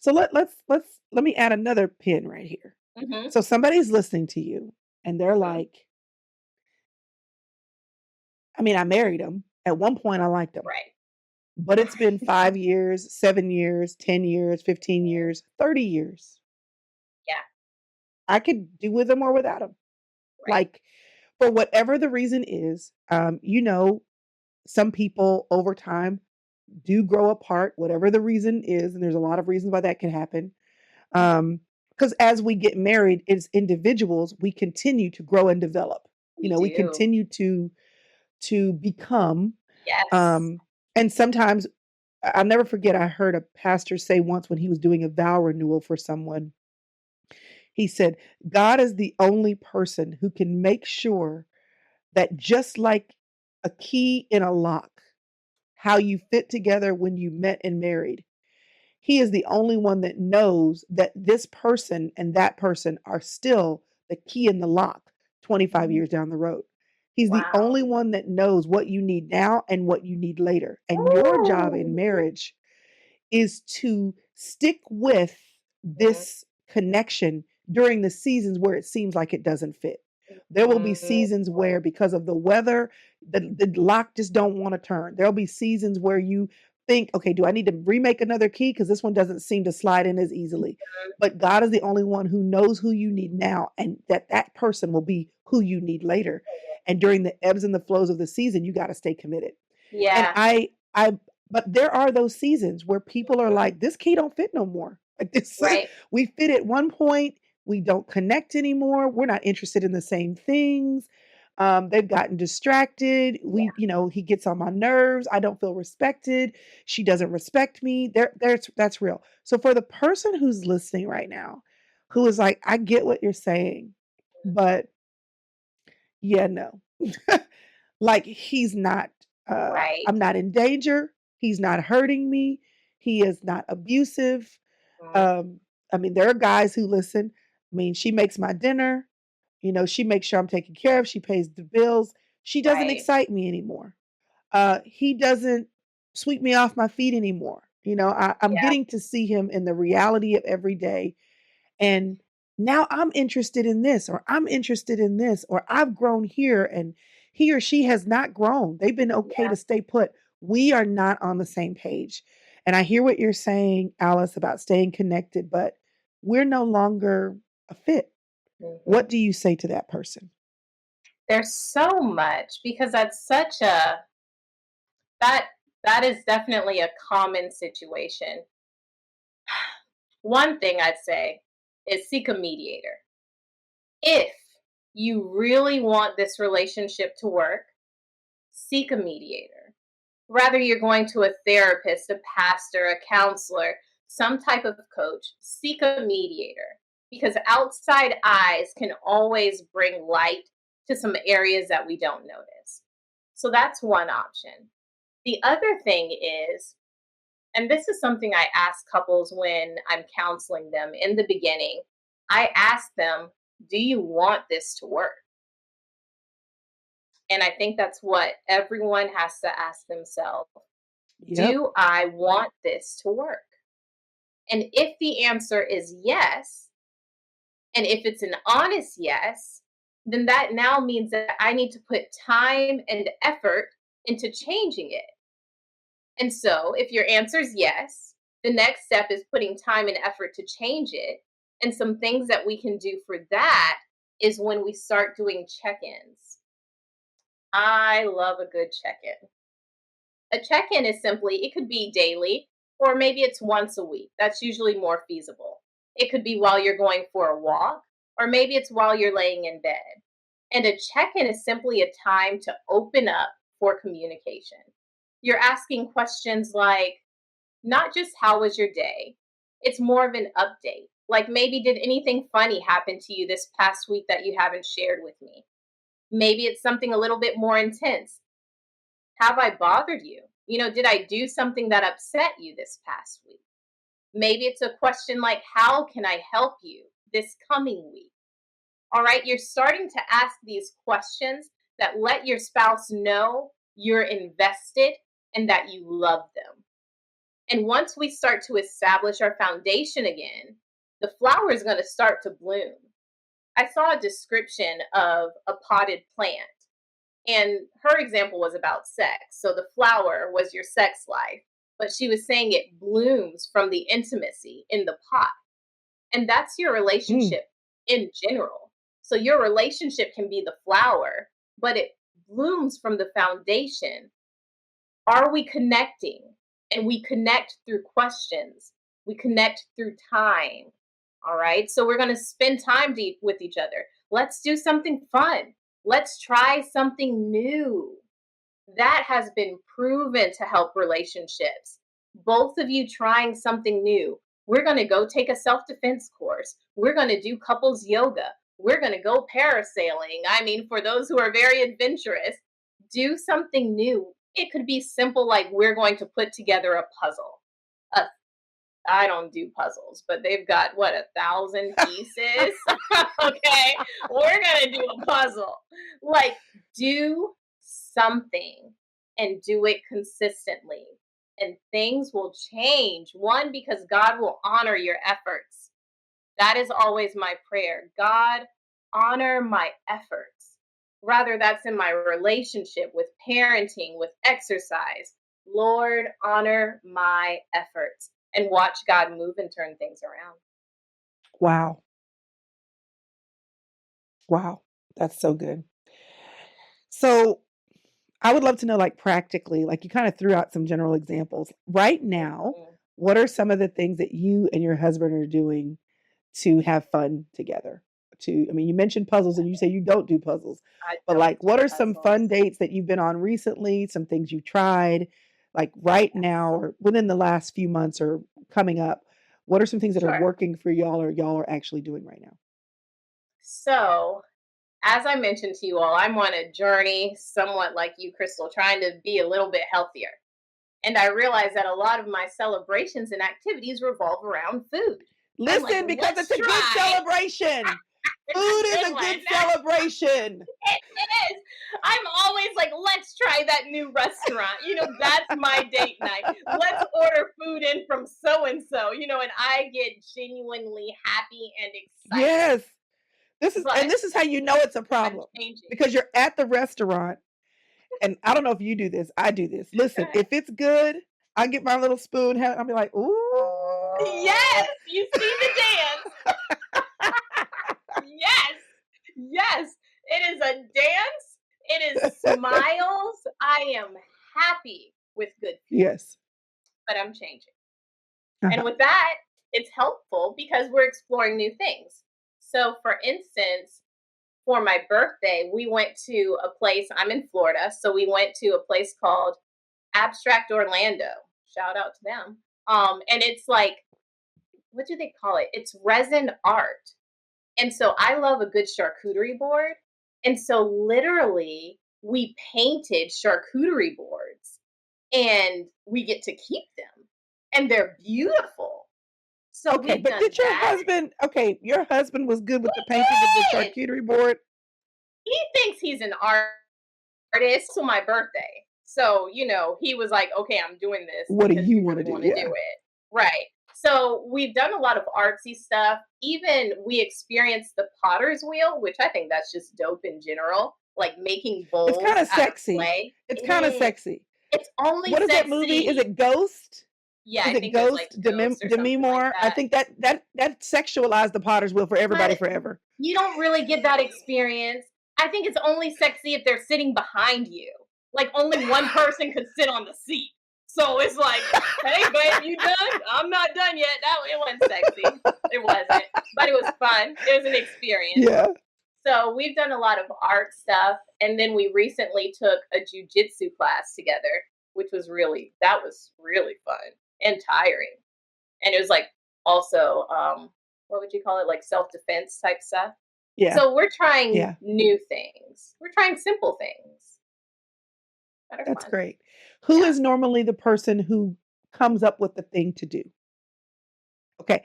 So let me add another pin right here. Hmm. So somebody's listening to you and they're Hmm. like, I mean, I married him. At one point I liked him. Right. But it's been 5 years, 7 years, 10 years, 15 Mhm. years, 30 years. Yeah. I could do with him or without him. Right. Like, For whatever the reason is, some people over time do grow apart, whatever the reason is, and there's a lot of reasons why that can happen. Because as we get married as individuals, we continue to grow and develop. We We do. continue to become. Yes. Um, and sometimes I'll never forget. I heard a pastor say once when he was doing a vow renewal for someone. He said, "God is the only person who can make sure that just like a key in a lock, how you fit together when you met and married, he is the only one that knows that this person and that person are still the key in the lock 25 Mhm. years down the road. He's the Wow. only one that knows what you need now and what you need later. And your job in Ooh. marriage is to stick with Mhm. this connection during the seasons where it seems like it doesn't fit. There will be Mhm. seasons where because of the weather, the lock just don't want to turn. There'll be seasons where you think, okay, do I need to remake another key? Because this one doesn't seem to slide in as easily. But God is the only one who knows who you need now, and that person will be who you need later. And during the ebbs and the flows of the season, you got to stay committed. And Yeah. but there are those seasons where people are like, this key don't fit no more. Like this, Right. we fit at one point, we don't connect anymore. We're not interested in the same things. They've gotten distracted. Yeah. He gets on my nerves. I don't feel respected. She doesn't respect me. That's real. So for the person who's listening right now, who is like, I get what you're saying, but yeah, no. Like he's not Right. I'm not in danger. He's not hurting me. He is not abusive. Mhm. Um I mean there are guys who listen. I mean she makes my dinner, she makes sure I'm taken care of, she pays the bills. She doesn't Right. excite me anymore. He doesn't sweep me off my feet anymore. I'm Yeah. getting to see him in the reality of every day, and now I'm interested in this, or I'm interested in this, or I've grown here and he or she has not grown. They've been okay Yeah. to stay put. We are not on the same page. And I hear what you're saying, Alice, about staying connected, but we're no longer a fit. What Mhm. do you say to that person? There's so much because that's such a that that is definitely a common situation. One thing I'd say is seek a mediator. If you really want this relationship to work, seek a mediator. Whether you're going to a therapist, a pastor, a counselor, some type of coach, seek a mediator because outside eyes can always bring light to some areas that we don't notice. So that's one option. The other thing is, and this is something I ask couples when I'm counseling them in the beginning, I ask them, do you want this to work? And I think that's what everyone has to ask themselves. Yep. Do I want this to work? And if the answer is yes, and if it's an honest yes, then that now means that I need to put time and effort into changing it. And so, if your answer is yes, the next step is putting time and effort to change it. And some things that we can do for that is when we start doing check ins. I love a good check in. A check in is simply, it could be daily, or maybe it's once a week. That's usually more feasible. It could be while you're going for a walk, or maybe it's while you're laying in bed. And a check in is simply a time to open up for communication. You're asking questions like, not just how was your day, it's more of an update. Like maybe did anything funny happen to you this past week that you haven't shared with me? Maybe it's something a little bit more intense. Have I bothered you? Did I do something that upset you this past week? Maybe it's a question like, how can I help you this coming week? All right, you're starting to ask these questions that let your spouse know you're invested and that you love them. And once we start to establish our foundation again, the flower is going to start to bloom. I saw a description of a potted plant, and her example was about sex. So the flower was your sex life, but she was saying it blooms from the intimacy in the pot. And that's your Mm, relationship in general. So your relationship can be the flower, but it blooms from the foundation. Are we connecting? And we connect through questions. We connect through time. All right. So we're going to spend time with each other. Let's do something fun. Let's try something new. That has been proven to help relationships. Both of you trying something new. We're going to go take a self defense course. We're going to do couples yoga. We're going to go parasailing. I mean, for those who are very adventurous, do something new. It could be simple, like we're going to put together a puzzle. Uh, I don't do puzzles, but they've got 1,000 pieces. Okay, we're gonna do a puzzle. Like, do something and do it consistently, and things will change. One, because God will honor your efforts. That is always my prayer. God, honor my efforts. Rather, that's in my relationship, with parenting, with exercise. Lord, honor my efforts, and watch God move and turn things around. Wow. Wow. That's so good. So I would love to know, like, practically, like you kind of threw out some general examples. Right now, Mhm. what are some of the things that you and your husband are doing to have fun together? I mean, you mentioned puzzles and you say you don't do puzzles, I but don't like, do what are some fun puzzles. dates that you've been on recently? Some things you tried, like right Yes. now or within the last few months or coming up? What are some things that are Sure. working for y'all or y'all are actually doing right now? So, as I mentioned to you all, I'm on a journey, somewhat like you, Crystal, trying to be a little bit healthier. And I realized that a lot of my celebrations and activities revolve around food. I'm like, Listen, because let's it's a good try. celebration. It's Food a is good a one. good celebration. It is. I'm always like, let's try that new restaurant. That's my date night. Let's order food in from so and so, and I get genuinely happy and excited. Yes. But This is how you know it's a I'm problem. changing. Because you're at the restaurant, and I don't know if you do this. I do this. Go Listen, ahead. if it's good, I get my little spoon. I'll be like, ooh. Yes, you see the dance. Yes, yes. It is a dance. It is smiles. I am happy with good food, Yes. but I'm changing. And Uh-huh. with that, it's helpful because we're exploring new things. So, for instance, for my birthday, we went to a place. I'm in Florida, so we went to a place called Abstract Orlando. Shout out to them. And it's like, what do they call it? It's resin art. And so I love a good charcuterie board. And so literally, we painted charcuterie boards and we get to keep them. And they're beautiful. So Okay, we've but done did your that. husband, okay, your husband was good with the painting of the He did. charcuterie board? He thinks he's an artist to my birthday. So, he was like, okay, I'm doing this What do because you you want to really do? want to do Yeah. it. Right. So we've done a lot of artsy stuff. Even we experienced the potter's wheel, which I think that's just dope in general. Like making It's kind bowls of out of sexy. clay. It's It kind of is. sexy. It's only What is that movie? Is sexy. it Ghost? Yeah, Is I it think there's like Ghost ghosts or Demi something like Moore? I that. think that sexualized the potter's wheel for everybody But forever. you don't really get that experience. I think it's only sexy if they're sitting behind you. Like only one person could sit on the seat. So it's like, hey, babe, you done? I'm not done yet. It wasn't sexy. It wasn't. But it was fun. It was an experience. Yeah. So we've done a lot of art stuff. And then we recently took a jujitsu class together, that was really fun and tiring. And it was like also, what would you call it? Like self-defense type stuff. Yeah. So we're trying Yeah. new things. We're trying simple things that are That's fun. great. Who Yeah. is normally the person who comes up with the thing to do? Okay.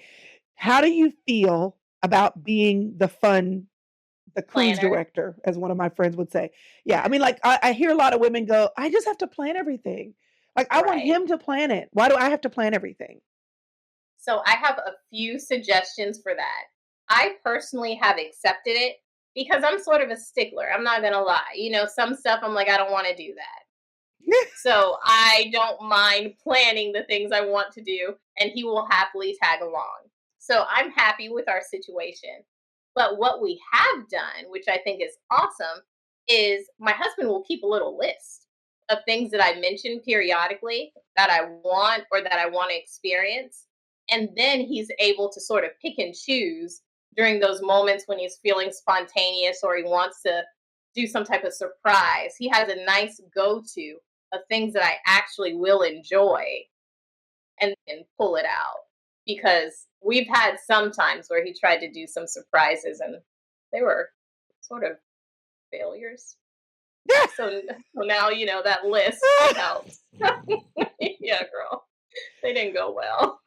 How do you feel about being the cruise Planner. director, as one of my friends would say? Yeah. I mean, like, I hear a lot of women go, I just have to plan everything. Like, I want Right. him to plan it. Why do I have to plan everything? So I have a few suggestions for that. I personally have accepted it because I'm sort of a stickler. I'm not going to lie. Some stuff I'm like, I don't want to do that. So I don't mind planning the things I want to do, and he will happily tag along. So I'm happy with our situation. But what we have done, which I think is awesome, is my husband will keep a little list of things that I mention periodically that I want or that I want to experience. And then he's able to sort of pick and choose during those moments when he's feeling spontaneous or he wants to do some type of surprise. He has a nice go to of things that I actually will enjoy and pull it out. Because we've had some times where he tried to do some surprises and they were sort of failures. So now that list helps. Yeah, girl, they didn't go well.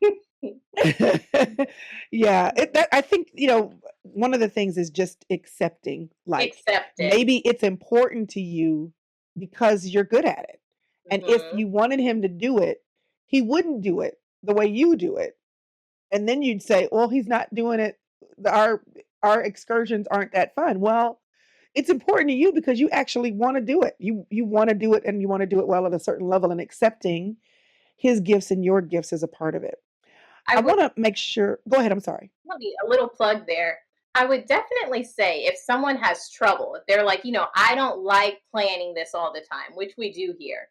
Yeah, I think, one of the things is just accepting, like, Accept it. maybe it's important to you because you're good at it. And if Hmm. you wanted him to do it, he wouldn't do it the way you do it. And then you'd say, "Well, he's not doing it. Our excursions aren't that fun." Well, it's important to you because you actually want to do it. You want to do it and you want to do it well at a certain level, and accepting his gifts and your gifts is a part of it. I I would want to make sure. Go ahead. I'm sorry. maybe a little plug there. I would definitely say if someone has trouble, if they're like, I don't like planning this all the time, which we do here,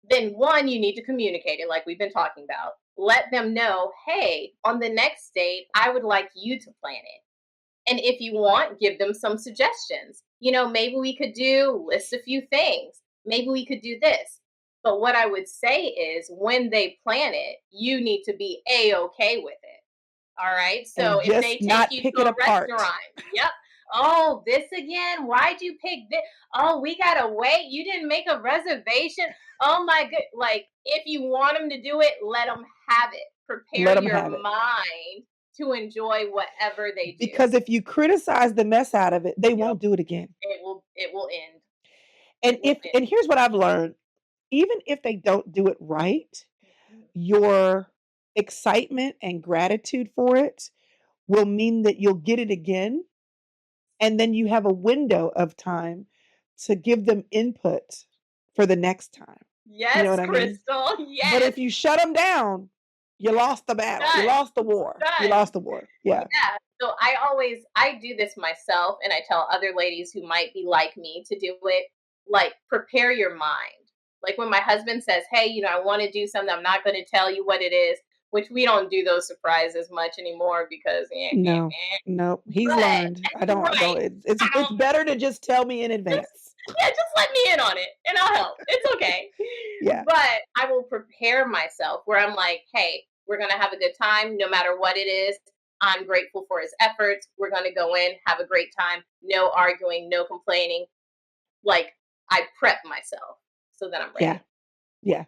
then one, you need to communicate it like we've been talking about. Let them know, hey, on the next date, I would like you to plan it. And if you want, give them some suggestions. Maybe we could list a few things. Maybe we could do this. But what I would say is when they plan it, you need to be A-okay with it. All right. And So if they just take not you pick to it a apart. restaurant, yep. Oh, this again? Why'd you pick this? Oh, we gotta wait. You didn't make a reservation. Oh my good. Like, if you want them to do it, let them have it. Prepare Let them your have it. mind to enjoy whatever they do. Because if you criticize the mess out of it, they Yep. won't do it again. It will end. And It will if end. and here's what I've learned, even if they don't do it right, Mhm. your excitement and gratitude for it will mean that you'll get it again, and then you have a window of time to give them input for the next time. You know what Yes, I mean? Crystal. But Yes. if you shut them down, you lost the battle. You Done. lost the war. You Done. lost the war. Yeah. Yeah. So I do this myself and I tell other ladies who might be like me to do it. Like, prepare your mind. Like when my husband says, "Hey, I want to do something. I'm not going to tell you what it is," which we don't do those surprises much anymore because No. No. He's but learned. I don't right. I it's don't better to just tell me in just advance. yeah, just let me in on it and I'll help. It's okay. Yeah. But I will prepare myself where I'm like, hey, we're going to have a good time no matter what it is. I'm grateful for his efforts. We're going to go in, have a great time. No arguing, no complaining. Like, I prep myself so that I'm Yeah. ready. Yeah.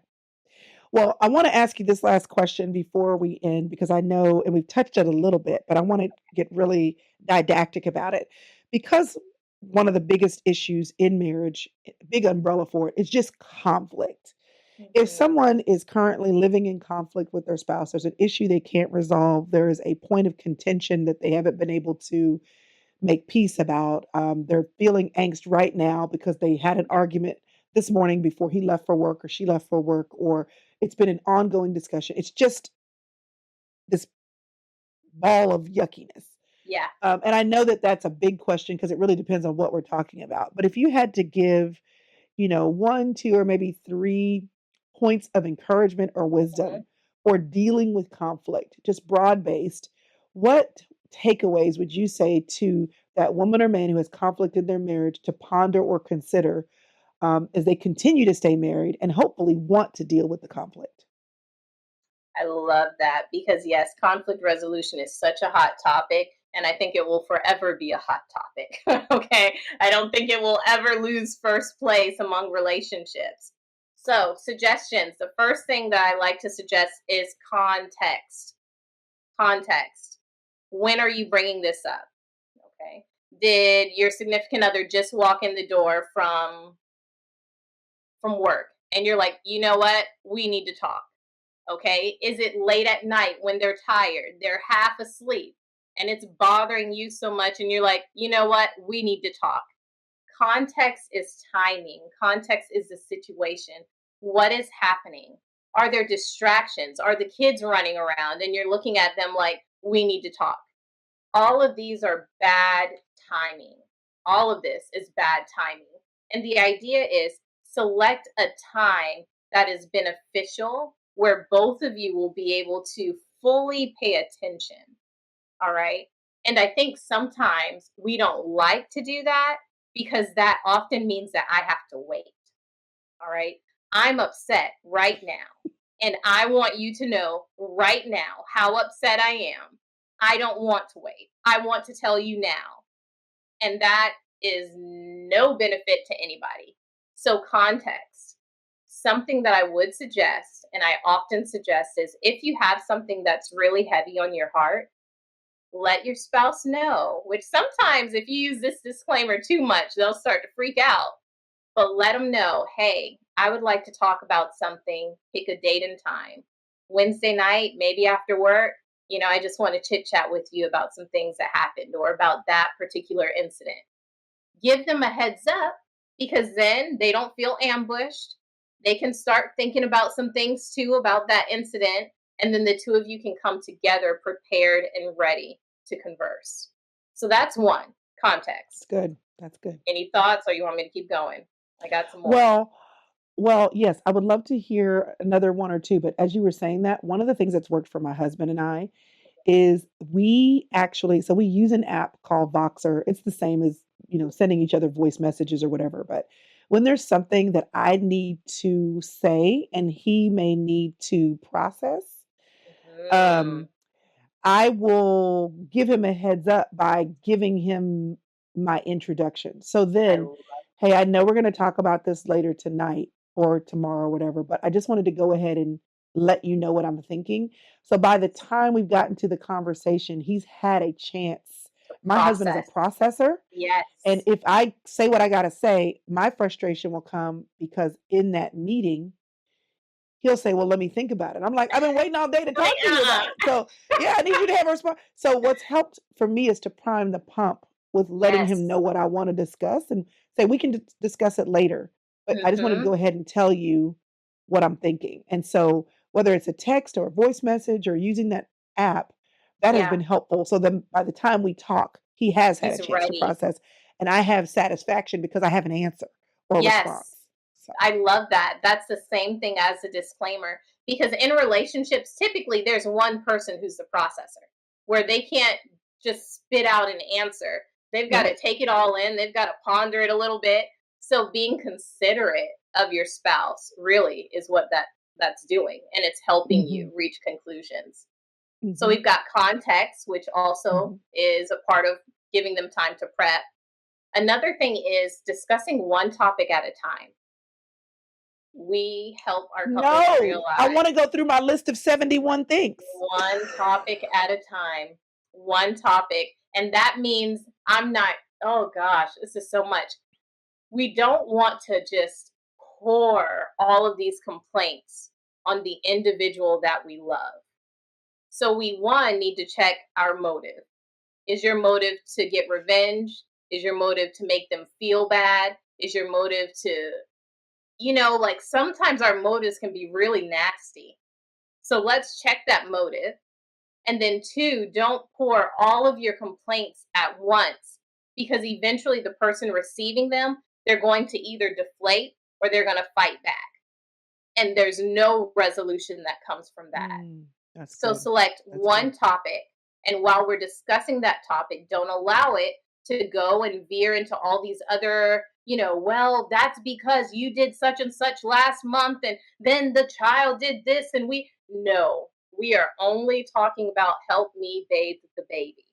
Well, I want to ask you this last question before we end because I know, and we've touched it a little bit, but I want to get really didactic about it because one of the biggest issues in marriage, big umbrella for it, is just conflict. If Mhm. someone is currently living in conflict with their spouse, there's an issue they can't resolve, there is a point of contention that they haven't been able to make peace about. They're feeling angst right now because they had an argument this morning before he left for work or she left for work, or it's been an ongoing discussion. It's just this ball of yuckiness. Yeah. And I know that that's a big question because it really depends on what we're talking about. But if you had to give, one, two, or maybe three points of encouragement or Mhm. wisdom or dealing with conflict, just broad based, what takeaways would you say to that woman or man who has conflict in their marriage to ponder or consider as they continue to stay married and hopefully want to deal with the conflict? I love that because, yes, conflict resolution is such a hot topic. And I think it will forever be a hot topic. Okay. I don't think it will ever lose first place among relationships. So, suggestions. The first thing that I like to suggest is context. Context. When are you bringing this up? Okay. Did your significant other just walk in the door from work and you're like, you know what? We need to talk. Okay. Is it late at night when they're tired? They're half asleep and it's bothering you so much. And you're like, you know what? We need to talk. Context is timing, context is the situation. What is happening? Are there distractions? Are the kids running around and you're looking at them like, we need to talk? All of these are bad timing. All of this is bad timing. And the idea is select a time that is beneficial where both of you will be able to fully pay attention. All right. And I think sometimes we don't like to do that because that often means that I have to wait. All right. I'm upset right now. And I want you to know right now how upset I am. I don't want to wait. I want to tell you now. And that is no benefit to anybody. So, context. Something that I would suggest, and I often suggest, is if you have something that's really heavy on your heart, let your spouse know. Which sometimes, if you use this disclaimer too much, they'll start to freak out. But let them know, hey, I would like to talk about something. Pick a date and time. Wednesday night, maybe after work, I just want to chit chat with you about some things that happened or about that particular incident. Give them a heads up because then they don't feel ambushed. They can start thinking about some things too about that incident. And then the two of you can come together prepared and ready to converse. So that's one That's context. good. That's good. Any thoughts or you want me to keep going? I got some more. Well, well, yes, I would love to hear another one or two, but as you were saying that, one of the things that's worked for my husband and I is we use an app called Voxer. It's the same as, sending each other voice messages or whatever, but when there's something that I need to say and he may need to process, Mm, um I will give him a heads up by giving him my introduction. So I then, love hey, I know we're going to talk about this later tonight or tomorrow or whatever, but I just wanted to go ahead and let you know what I'm thinking. So by the time we've gotten to the conversation, he's had a chance. the My husband is a process. processor. And Yes. if I say what I got to say, my frustration will come because in that meeting, he'll say, "Well, let me think about it." I'm like, "I've been waiting all day to Like, talk to you about it." So, yeah, I need you to have a response. So, what's helped for me is to prime the pump with letting him yes. know what I want to discuss and say, "We can discuss it later." But I just wanted to Mm-hmm. go ahead and tell you what I'm thinking. And so, whether it's a text or a voice message or using that app, that has Yeah. been helpful. So then by the time we talk, he has had a He's chance to ready. process and I have satisfaction because I have an answer or a response. Yes. So, I love that. That's the same thing as a disclaimer because in relationships, typically there's one person who's the processor where they can't just spit out an answer. They've got to right. take it all in, they've got to ponder it a little bit. So being considerate of your spouse really is what that's doing and it's helping Mhm. you reach conclusions. So Mhm. we've got context, which also Mhm. is a part of giving them time to prep. Another thing is discussing one topic at a time. We help our couples No, I realize wanna go through my list of 71 things. one topic at a time, one topic. And that means I'm not, oh gosh, this is so much. We don't want to just pour all of these complaints on the individual that we love. So we, one, need to check our motive. Is your motive to get revenge? Is your motive to make them feel bad? Is your motive to, like sometimes our motives can be really nasty. So let's check that motive. And then, two, don't pour all of your complaints at once because eventually the person receiving them, they're going to either deflate or they're going to fight back. And there's no resolution that comes from that. That's So good. select That's good. one topic. And while we're discussing that topic, don't allow it to go and veer into all these other, well, that's because you did such and such last month. And then the child did this. And no, we are only talking about help me bathe the baby.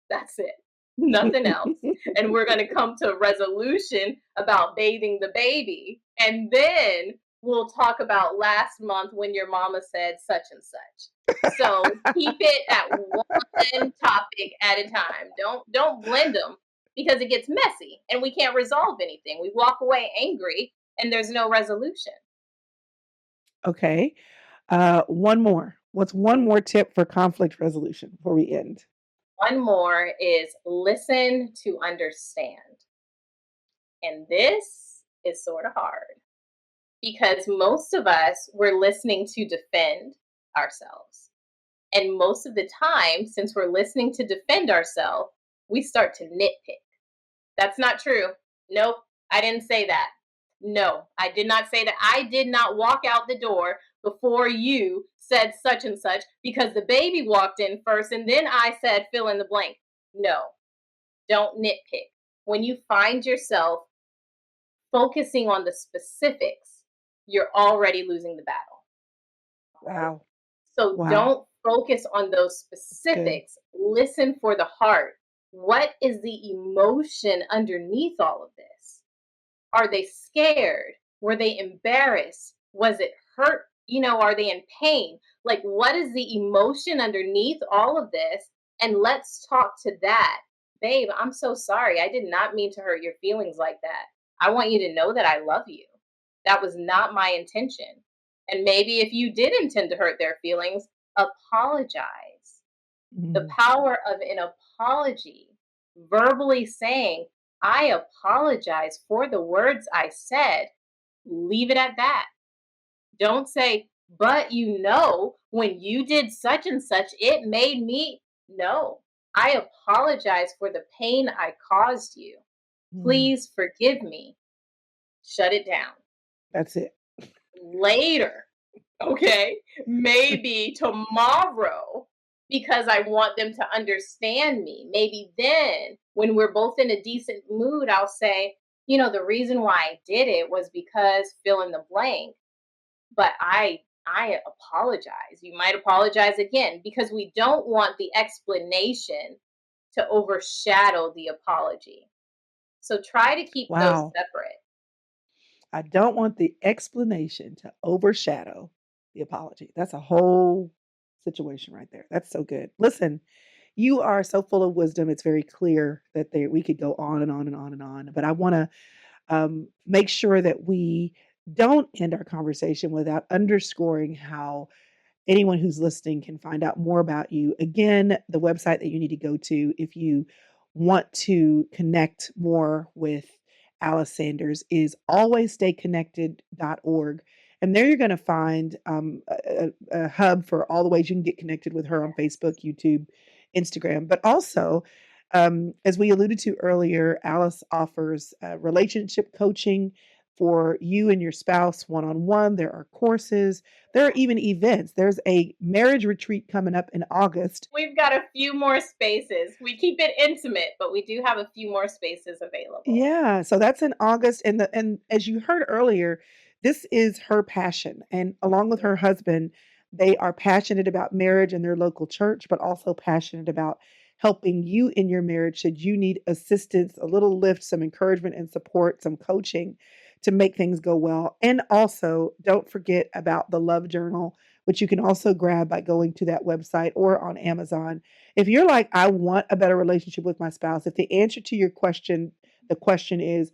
That's it. Nothing else. And we're going to come to a resolution about bathing the baby. And then we'll talk about last month when your mama said such and such. So keep it at one topic at a time. Don't blend them because it gets messy and we can't resolve anything. We walk away angry and there's no resolution. Okay, one more. What's one more tip for conflict resolution before we end? One more is listen to understand. And this is sort of hard because most of us we're listening to defend ourselves. And most of the time, since we're listening to defend ourselves, we start to nitpick. That's not true. Nope, I didn't say that. No, I did not say that. I did not walk out the door before you said such and such because the baby walked in first and then I said fill in the blank. No, don't nitpick. When you find yourself focusing on the specifics, you're already losing the battle. Wow. So Wow. don't focus on those That's good. specifics. Listen for the heart. What is the emotion underneath all of this? Are they scared? Were they embarrassed? Was it hurt? Are they in pain? Like, what is the emotion underneath all of this? And let's talk to that. Babe, I'm so sorry. I did not mean to hurt your feelings like that. I want you to know that I love you. That was not my intention. And maybe if you did intend to hurt their feelings, apologize. The Mm. power of an apology, verbally saying, I apologize for the words I said. Leave it at that. Don't say, but when you did such and such, it made me. No, I apologize for the pain I caused you. Mm. Please forgive me. Shut it down. That's it. Later, okay? Maybe tomorrow, because I want them to understand me. Maybe then, when we're both in a decent mood, I'll say, the reason why I did it was because fill in the blank, but I apologize. You might apologize again because we don't want the explanation to overshadow the apology. So try to keep those Wow. separate. I don't want the explanation to overshadow the apology. That's a whole situation right there. That's so good. Listen, you are so full of wisdom. It's very clear that we could go on and on and on and on. But I want to make sure that we don't end our conversation without underscoring how anyone who's listening can find out more about you. Again, the website that you need to go to if you want to connect more with Alice Sanders is alwaysstayconnected.org. And there you're going to find a hub for all the ways you can get connected with her on Facebook, YouTube, Instagram. But also, as we alluded to earlier, Alice offers relationship coaching for you and your spouse one on one. There are courses, there are even events. There's a marriage retreat coming up in August. We've got a few more spaces. We keep it intimate, but we do have a few more spaces available. Yeah, so that's in August, and as you heard earlier, this is her passion, and along with her husband, they are passionate about marriage in their local church, but also passionate about helping you in your marriage should you need assistance, a little lift, some encouragement and support, some coaching to make things go well. And also, don't forget about the Love Journal, which you can also grab by going to that website or on Amazon. If you're like, I want a better relationship with my spouse, if the answer to your question the question is,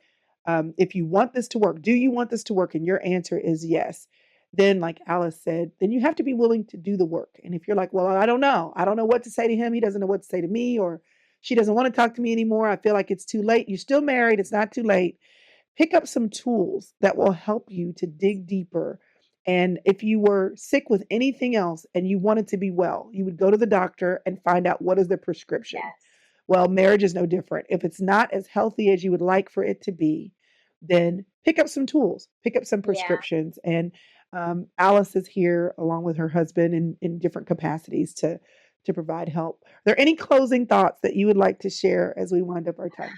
if you want this to work, do you want this to work? And your answer is yes. Then, like Alice said, then you have to be willing to do the work. And if you're like, well, I don't know. I don't know what to say to him. He doesn't know what to say to me, or she doesn't want to talk to me anymore. I feel like it's too late. You're still married. It's not too late. Pick up some tools that will help you to dig deeper. And if you were sick with anything else and you wanted to be well, you would go to the doctor and find out what is the prescription. Yes. Well, marriage is no different. If it's not as healthy as you would like for it to be, then pick up some tools, pick up some Yeah. prescriptions. And Alice is here along with her husband in different capacities to provide help. Are there any closing thoughts that you would like to share as we wind up our time?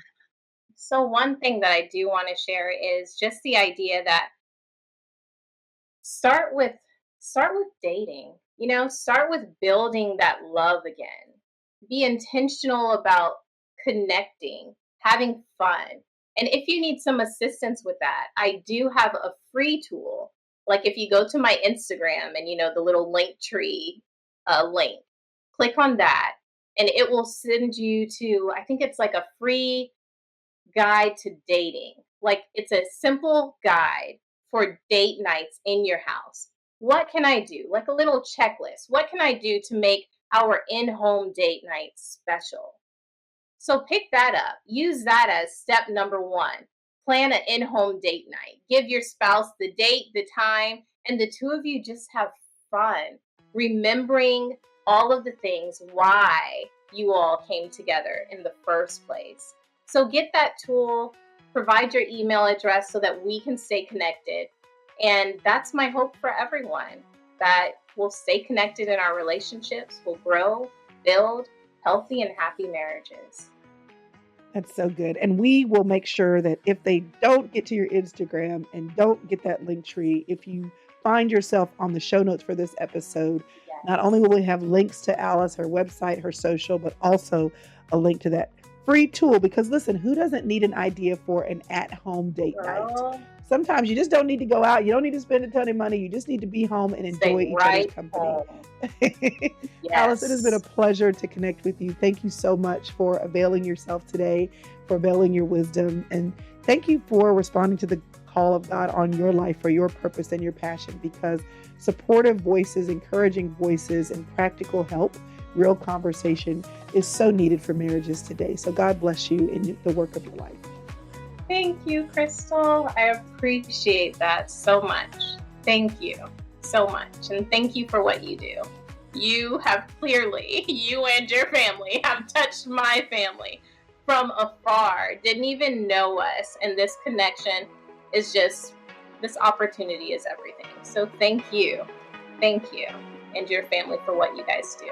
So one thing that I do want to share is just the idea that start with start with dating. Start with building that love again. Be intentional about connecting, having fun. And if you need some assistance with that, I do have a free tool. Like if you go to my Instagram and the little link tree link, click on that and it will send you to, I think it's like a free guide to dating. Like it's a simple guide for date nights in your house. What can I do? Like a little checklist. What can I do to make our in home date night special? So pick that up. Use that as step number one. Plan an in home date night. Give your spouse the date, the time, and the two of you just have fun. Remembering all of the things why you all came together in the first place. So get that tool, provide your email address so that we can stay connected. And that's my hope for everyone, that we'll stay connected in our relationships, we'll grow, build healthy and happy marriages. That's so good. And we will make sure that if they don't get to your Instagram and don't get that link tree, if you find yourself on the show notes for this episode, not only will we have links to Alice, her website, her social, but also a link to that free tool. Because listen, who doesn't need an idea for an at-home date night? Sometimes you just don't need to go out. You don't need to spend a ton of money. You just need to be home and enjoy each other's company. Yes. Alice, it has been a pleasure to connect with you. Thank you so much for availing yourself today, for availing your wisdom. And thank you for responding to the call of God on your life for your purpose and your passion, because supportive voices, encouraging voices, and practical help, real conversation is so needed for marriages today. So God bless you in the work of your life. Thank you, Crystal. I appreciate that so much. Thank you so much. And thank you for what you do. You have clearly, you and your family have touched my family from afar, didn't even know us. And this connection is just, this opportunity is everything. So thank you. Thank you and your family for what you guys do.